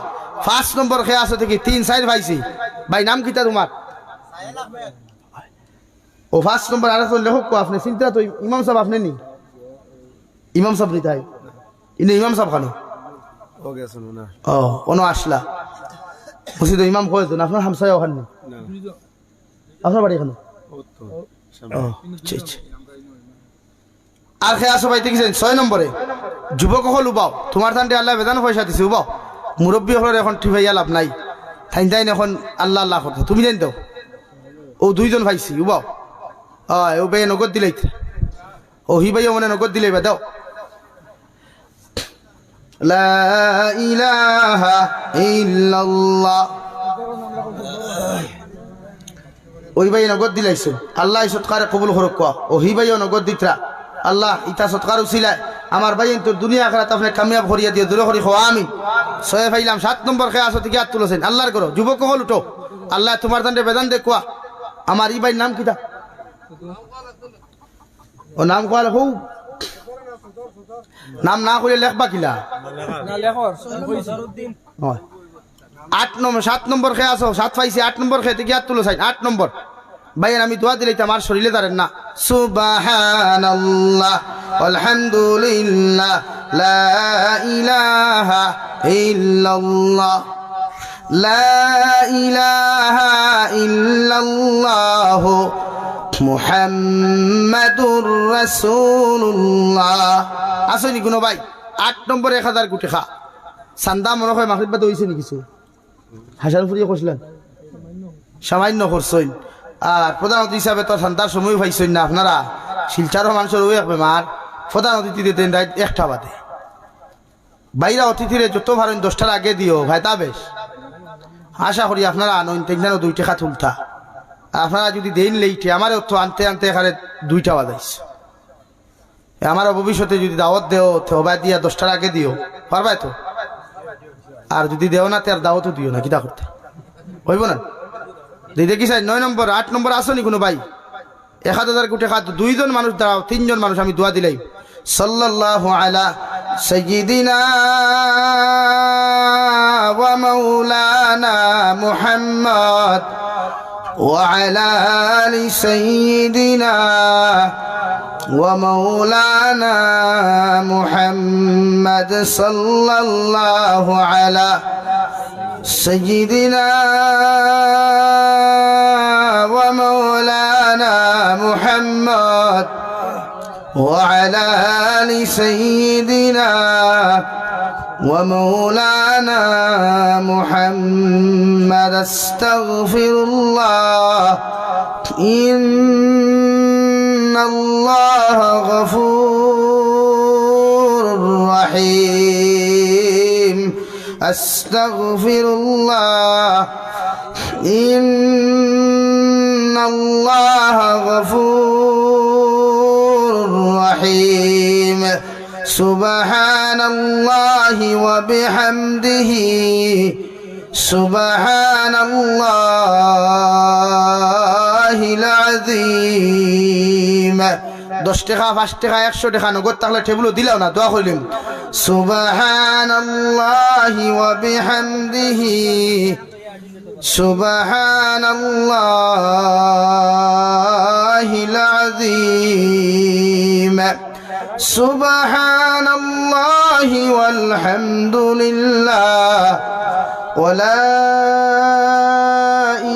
5 নম্বর খেয়ে আসো থেকে 3 সাইড ভাইছি ভাই নাম কিটা তোমার ও 5 নম্বর আর লেখো কোয়া আপনি চিন্তা তো ইমাম সাহেব আপনি নি ইমাম সাহেব নিতাই ইনি ইমাম সাহেব খানো ও গেছে না ও ওনো আসলা বুঝি তো ইমাম কয় তো আপনার হামসায় ওখানে না আপনার বাড়ি এখানে ও আচ্ছা আচ্ছা আর খেয়ে আসো ভাই দেখেছেন 6 নম্বরে যুবক হল উবাও তোমার তান্ডে আল্লাহ বেদান পয়সা দিছে উবাও মুরব্বী হলের এখন ঠিভাইয়া লাভ নাই থাইন তাইন এখন আল্লাহ আল্লাহ করতে তুমি জানি দাও ও 2 জন ভাইছি উবাও ও ভাই নগদ দিলাই ও হি ভাইও মনে নগদ দিলাই বা দাও লা ইলাহা ইল্লাল্লাহ ওই ভাই নগদ দিলাইছো আল্লাহ সৎকারে কবুল করুক ও হি ভাইও নগদ দিতরা আল্লাহ ইতা সৎকার উছিলায় আমার ভাই তো দুনিয়া আখিরাত আপনি কামিয়াব করিয়া দিও দূরে করি খাওয়া আমি সয়ে ফাইলাম 7 নম্বর খেয়ে আসো থেকে হাত তুলেছেন আল্লাহর করো যুবক হল উঠো আল্লাহ তোমার দান্ডে বেদান দে কোয়া আমার ই ভাই নাম কিটা ও নাম কোয়া লেখো নাম না করে লেখবা কিলা 7 নম্বর খেয়ে আসো 7 পাইছি 8 নম্বর খেয়ে থেকে হাত তুলো চাই 8 নম্বর ভাইয়ের আমি দোয়া দিলে আমার শরীরে দাঁড়েন না সুবহানাল্লাহ আলহামদুলিল্লাহ লা ইলাহা ইল্লাল্লাহ লা ইলাহা ইল্লাল্লাহ মুহাম্মাদুর রাসূলুল্লাহ আসনি কোনো ভাই 8 নম্বর 1000 কোটি খা চান্দা মনে হয় মাগরিব বাদ হইছে নি কিছু হাসান ফুরিয়ে কইছিলেন সামান্য করছইন আর প্রধান অতিথি হিসাবে তো চান্দার সময় পাইছেন না আপনারা শিলচারও মানুষের ওই এক বেমার প্রধান অতিথি দিতেন রাত 1টা বাদে বাইরা অতিথিরে যত ভারেন 10টার আগে দিও ভাই তা বেশ আশা করি আপনারা আনইন তেগনানো 2 টাকা তুলতা আপনারা যদি দেন লেইটে আমারও তো আনতে আনতে এখানে 2টা বাজাইছে আমার ভবিষ্যতে যদি দাওয়াত দেও তবা দিয়া 10টার আগে দিও পারবাই তো আর যদি দেও না তার দাওয়াতও দিও না কিটা করতে হইব না দেখি চাই 9 নম্বর 8 নম্বর আসনি কোনো ভাই 1000 কোটি খাত 2 জন মানুষ দাঁড়াও 3 জন মানুষ আমি দোয়া দিলাই সাল্লাল্লাহু আলা সাইয়্যিদিনা ওয়া মাওলানা মুহাম্মদ ওয়া আলা আলি সাইয়্যিদিনা ওয়া মাওলানা মুহাম্মদ সাল্লাল্লাহু আলা سيدنا ومولانا محمد وعلى آل سيدنا ومولانا محمد استغفر الله إن الله غفور رحيم أستغفر الله إن الله غفور رحيم سبحان الله وبحمده سبحان الله العظيم 10 টাকা 5 টাকা 100 টাকা নগদ থাকলে টেবিলও দিলাও না দোয়া করিলাম সুবহানাল্লাহি ওয়া বিহামদিহি সুবহানাল্লাহিল আযীম সুবহানাল্লাহি ওয়াল হামদুলিল্লাহ ওয়ালা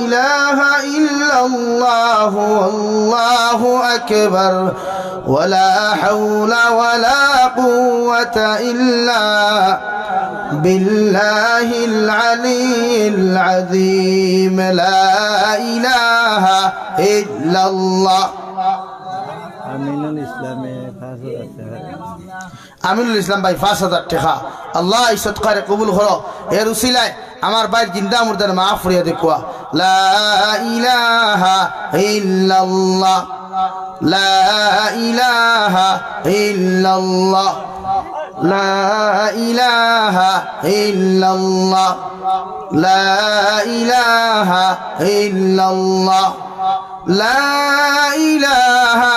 ইলাহা ইল্লাল্লাহ ওয়াল্লাহু আকবার ওয়ালা হাওলা ওয়ালা কুওয়াতা ইল্লা বিল্লাহিল আলিয়্যিল আযীম লা ইলাহা ইল্লাল্লাহ আমিনুল ইসলামে 5000 টাকা আমিনুল ইসলাম ভাই 5000 টাকা আল্লাহ এই সদকারে কবুল করো এর উসিলায় আমার ভাইয়ের জিন্দা মুর্দার মাফ করিয়া দেখুয়া লা ইলাহা ইল্লাল্লাহ লা ইলাহা ইল্লাল্লাহ লা ইলাহা ইল্লাল্লাহ লা ইলাহা ইল্লাল্লাহ লা ইলাহা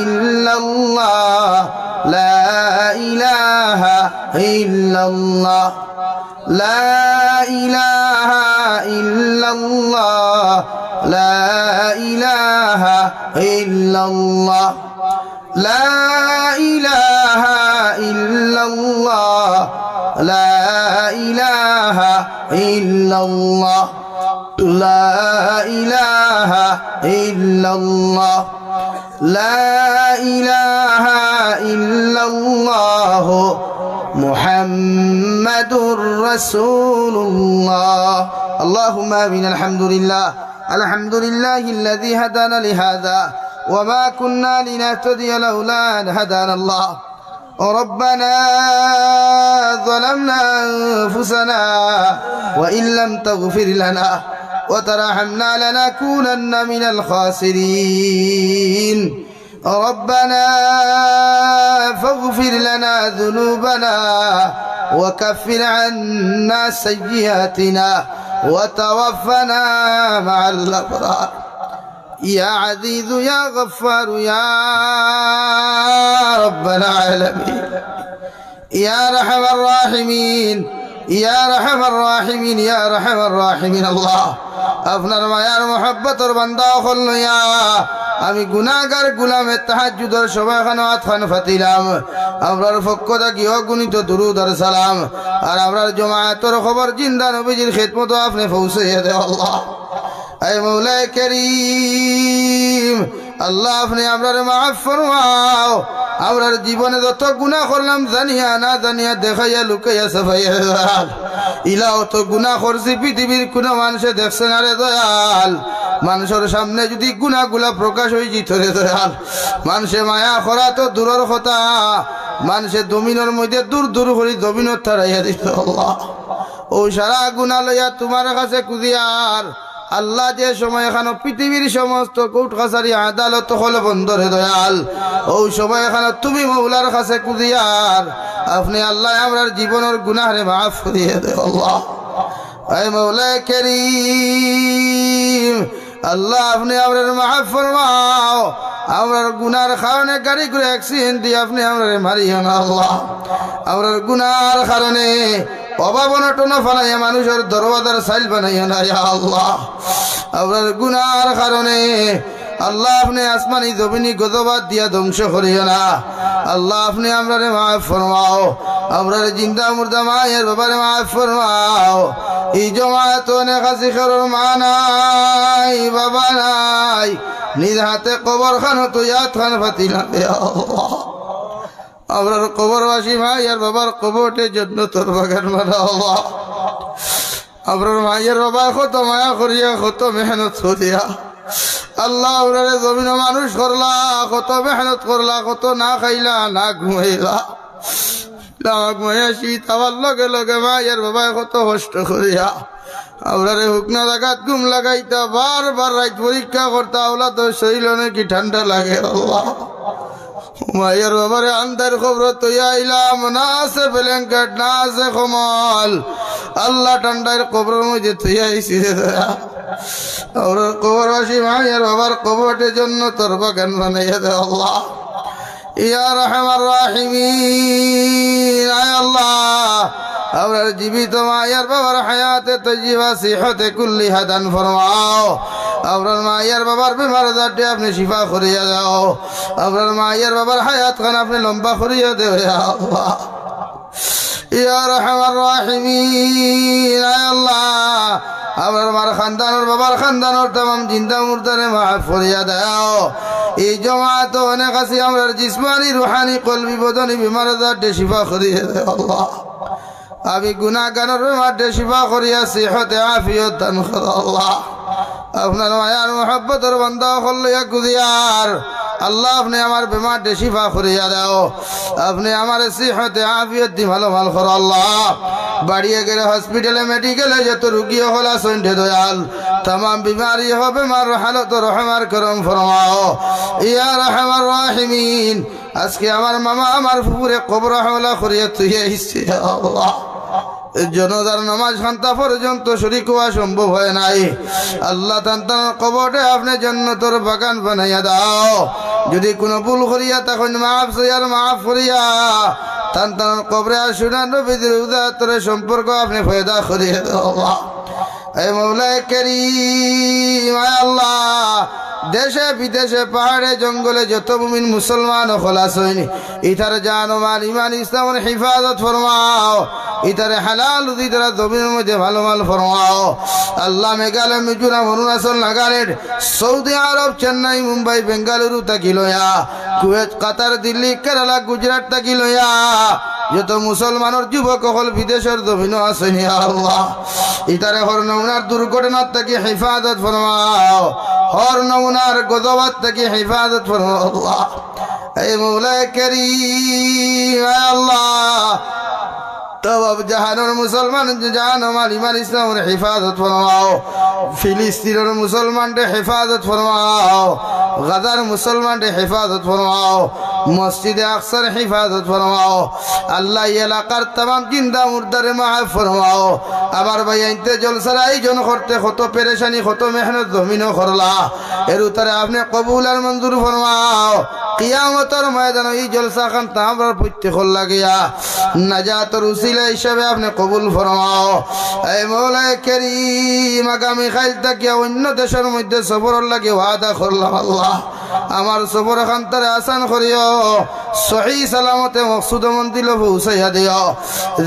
ইল্লাল্লাহ লা ইলাহা ইল্লাল্লাহ লা ইলাহা ইল্লাল্লাহ লা ইলাহা ইল্লাল্লাহ লা ইলাহা ইল্লাল্লাহ লা ইলাহা ইল্লাল্লাহ লা ইলাহা ইল্লাল্লাহ লা ইলাহা ইল্লাল্লাহ মুহাম্মাদুর রাসূলুল্লাহ আল্লাহুম্মা আমিন আলহামদুলিল্লাহ আলহামদুলিল্লাহিল্লাযী হাদানা লিহাযা وما كنا لنهتدي لولا أن هدانا الله ربنا ظلمنا أنفسنا وإن لم تغفر لنا وترحمنا لنكونن من الخاسرين ربنا فاغفر لنا ذنوبنا وكفر عنا سيئاتنا وتوفنا مع الأبرار يا عزيز يا غفار يا رب العالمين يا رحم الراحمين يا رحم الراحمين يا رحم الراحمين الله আপনার মায়ার মোহাব্বতের বান্দা হল ইয়া আমি গুনাহগার গোলামে তাহাজ্জুদের সময়খানে আতখান ফাতিলাম আমরার পক্ষ থেকে অগণিত দুরূদ আর সালাম আর আমরার জামায়াতের খবর জিন্দা নবীজির খিদমত আপনি পৌঁছাইয়া দে আল্লাহ اے مولا کریم আল্লাহ আপনি আমরার মাফ ফরমাও আমরার জীবনে যত গুনাহ করলাম জানিয়া না জানিয়া দেখাইয়া লুকাইয়া সাফাইয়া দয়াল ইলাও তো গুনাহ করছি পৃথিবীর কোন মানুষে দেখছে না রে দয়াল মানুষের সামনে যদি গুনাহগুলা প্রকাশ হয়ে যেত রে দয়াল মানুষে মায়া করা তো দূরের কথা মানুষে জমিনের মধ্যে দূর দূর করে জমিনত তাড়াইয়া দিত আল্লাহ ও সারা গুনাহ লইয়া তোমার কাছে কুদিয়ার আল্লাহ যে সময় এখানে পৃথিবীর সমস্ত কোর্ট কাছারি আদালত হল বন্ধ রে দয়াল ওই সময় এখানে তুমি মৌলার কাছে কুদিয়ার আপনি আল্লাহ আমরার জীবনের গুনাহরে মাফ করিয়ে দে আল্লাহ اے مولا کریم আল্লাহ আপনি আমরার মাফ ফরমাও আমরার গুনার কারণে গাড়ি করে অ্যাক্সিডেন্ট দিয়ে আপনি আমরারে মারিও না আল্লাহ আমরার গুনার কারণে অভাবনটন ফালাইয়া মানুষের দরওয়াজার সাইল বানাইয়া না ইয়া আল্লাহ আমরার গুনার কারণে আল্লাহ আপনি আসমানি জমিনি গজবাত দিয়া ধ্বংস করিও না আল্লাহ আপনি আমরারে মাফ ফরমাও আমরার জিন্দা মুর্দা মায়ের বাবারে মাফ ফরমাও এই জমায়েত অনেক আছে কারোর মা নাই বাবা নাই নিজ হাতে কবর খান তো ইয়াদ খান ফাতিলা ইয়া আল্লাহ আমরার কবরবাসী মায়ের বাবার কবরটে জান্নাতের বাগান বানাও আল্লাহ আমরার মায়ের বাবা কত মায়া করিয়া কত মেহনত করিয়া আল্লাহ ওনারে জমিন মানুষ করলা, কত মেহনত করলা, কত না খাইলা না ঘুমাইলা, না ঘুমাইয়া শীত আবার লগে লগে মায়ের বাবায় কত কষ্ট করিয়া আওলারে হুকনা জাগাত ঘুম লাগাইতা, বারবার রাত পরীক্ষা করতা, আওলা তো শরীর নাকি ঠান্ডা লাগে। আল্লাহ মায়ের বাবারে আন্দার খবর তৈয়া আইলাম, না আছে ব্ল্যাঙ্কেট, না আছে কমল, আল্লাহ ঠান্ডার কবরের মধ্যে তৈয়া আইসি ওর কবরবাসী মায়ের বাবার কবরের জন্য তোর বাগান বানাইয়া দে আল্লাহ। ইয়া রাহমার রাহিমিন, আয় আল্লাহ আমার জীবিত মায়ের বাবার হায়াতে তৈজিবা সিহতে কুল্লি হাদান ফরমাও। আপনার মায়ের বাবার বেমার আজারটি আপনি শিফা করিয়া যাও, আপনার মায়ের বাবার হায়াত খান আপনি লম্বা করিয়া দেও ইয়া আল্লাহ। ইয়া রাহমার রাহিমিন, আয় আল্লাহ আপনার মার খানদানোর বাবার খানদানোর তাম জিন্দা মুর্দানে মাফ করিয়া দাও। এই জমাত অনেক আছি, আমরা জিসমানি রুহানি কলবি বদনি বেমার আজারটি শিফা করিয়া দেও আল্লাহ। আমি গুনাহগানের মাঠে শিফা করিয়া সিহতে আফিয়ত দান করো আল্লাহ। আপনার মায়ার মোহাব্বতের বান্দা হল্লিয়া কুদিয়ার আল্লাহ, আপনি আমার বেমারটে শিফা করিয়া দাও, আপনি আমার সিহতে আফিয়ত দি ভালো ভালো করো আল্লাহ। বাড়িয়ে গেলে হসপিটালে মেডিকেলে যত রুগী হল সন্ধ্যে দয়াল, তাম বিমারি হবে মার হালত রহমার করম ফরমাও। ইয়া রাহমার রাহিমিন, আজকে আমার মামা আমার ফুপুরে কবর হাওলা করিয়া তুই আসছে আল্লাহ। জনতার নামাজ খান্তা পর্যন্ত শরীক হওয়া সম্ভব হয় নাই আল্লাহ, তান্তার কবরে আপনি জান্নাতের বাগান বানাইয়া দাও। যদি কোনো ভুল করিয়া তখন মাফ সইয়ার মাফ করিয়া তান্তার কবরে আসুনা নবীদের উদাত্তরে সম্পর্ক আপনি ফয়দা করিয়া দাও। এই মৌলায়ে কারীম, আয় আল্লাহ দেশে বিদেশে পাহাড়ে জঙ্গলে যত মুমিন মুসলমান খলাস হয়নি, ইতার জান ও মাল ইমান ইসলামের হিফাজত ফরমাও। ইতারে হালাল উদিতারা জমিনের মধ্যে ভালো মাল ফরমাও আল্লাহ। মেঘালয়, মিজোরাম, অরুণাচল, নাগাল্যান্ড, সৌদি আরব, চেন্নাই, মুম্বাই, বেঙ্গালুরু তাকি লয়া, কুয়েত, কাতার, দিল্লি, কেরালা, গুজরাট তাকি লয়া যত মুসলমানের যুবক হল বিদেশের জমিন আসেনি আল্লাহ, ইতারে হর নমুনার দুর্ঘটনার তাকে হিফাজত ফরমাও, হর নমুনার গজবাত থেকে হিফাজত ফরমাও আল্লাহ। এই মৌলায়ে কারীম, আল্লাহ তব জাহানের মুসলমান জাহান মাল ইমান ইসলামের হিফাজত ফরমাও। ফিলিস্তিনের মুসলমানদের হিফাজত ফরমাও, গাজার মুসলমানদের হিফাজত ফরমাও, মসজিদে আকসার হিফাজত ফরমাও আল্লাহ। এলাকার তাম জিন্দা মুর্দারে মাফ ফরমাও। আবার ভাই আইনতে জলসার আয়োজন করতে কত পেরেশানি কত মেহনত জমিনও করলা, এর উত্তরে আপনি কবুল আর মঞ্জুর ফরমাও। কিয়ামতের ময়দান এই জলসা খান তামরার প্রত্যেক লাগিয়া নাজাতের উসিলা হিসাবে আপনি কবুল ফরমাও। এই মৌলায়ে কারীম, আগামী কাল থেকে অন্য দেশের মধ্যে সফরের লাগে ওয়াদা করলাম আল্লাহ, আমার সফর খান তারে আসান করিও, সহি সালামতে মকসুদ মন্দির পৌঁছাইয়া দিও,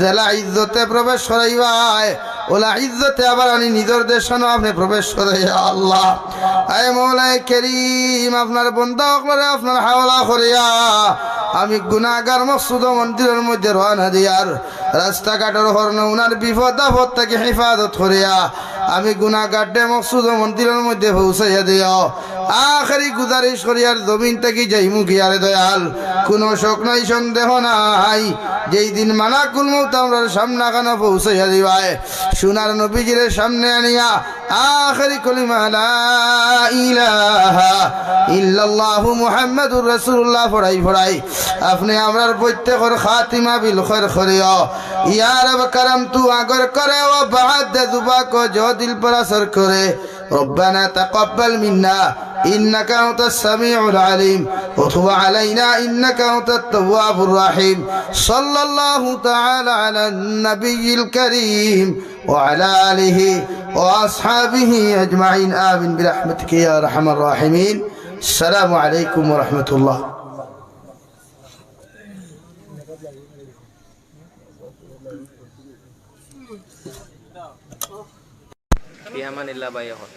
জেলা ইজ্জতে প্রবেশ করাইবাই, ওলা ইজ্জতে আবার আনি নিজের দেশানো আপনি প্রবেশ করাইয়া আল্লাহ। এই মৌলায়ে কারীম, আপনার বন্দা হকলরে আপনার হাওলা করিয়া আমি গুনাহগার মকসুদ মন্দিরের মধ্যে রওনা দিয়ার রাস্তাঘাটের হরণ উনার বিপদ আপদ থেকে হিফাজত করিয়া আমি গুনাহগারডে মকসুদ মন্দিরের মধ্যে পৌঁছাইয়া দিও। আখেরি গুজারিশ করিয়ার জমিন থেকে যাইমু গিয়ারে দয়াল, কোনো শোক নাই সন্দেহ নাই, যেই দিন মালাকুল মউত আমরার সামনা খানা পৌঁছাইয়া দিবায় সোনার নবীজির সামনে আনিয়া আখেরি কলিমা লা ইলাহা ইল্লাল্লাহু মুহাম্মাদুর রাসূলুল্লাহ পড়াই আপনি আমরার প্রত্যেকের খাতিমা বিল খৈর করিও। ইয়া রব করম তু আগর করে ও বাদ দে দুবা কো जो दिल पर असर करे। रब्बना तकब्बल मिन्ना إنك أنت السميع العليم وتب علينا إنك أنت التواب الرحيم صلى الله تعالى على النبي الكريم وعلى آله وأصحابه أجمعين آمين برحمتك يا أرحم الراحمين. السلام عليكم ورحمة الله. في أمان الله بايعون.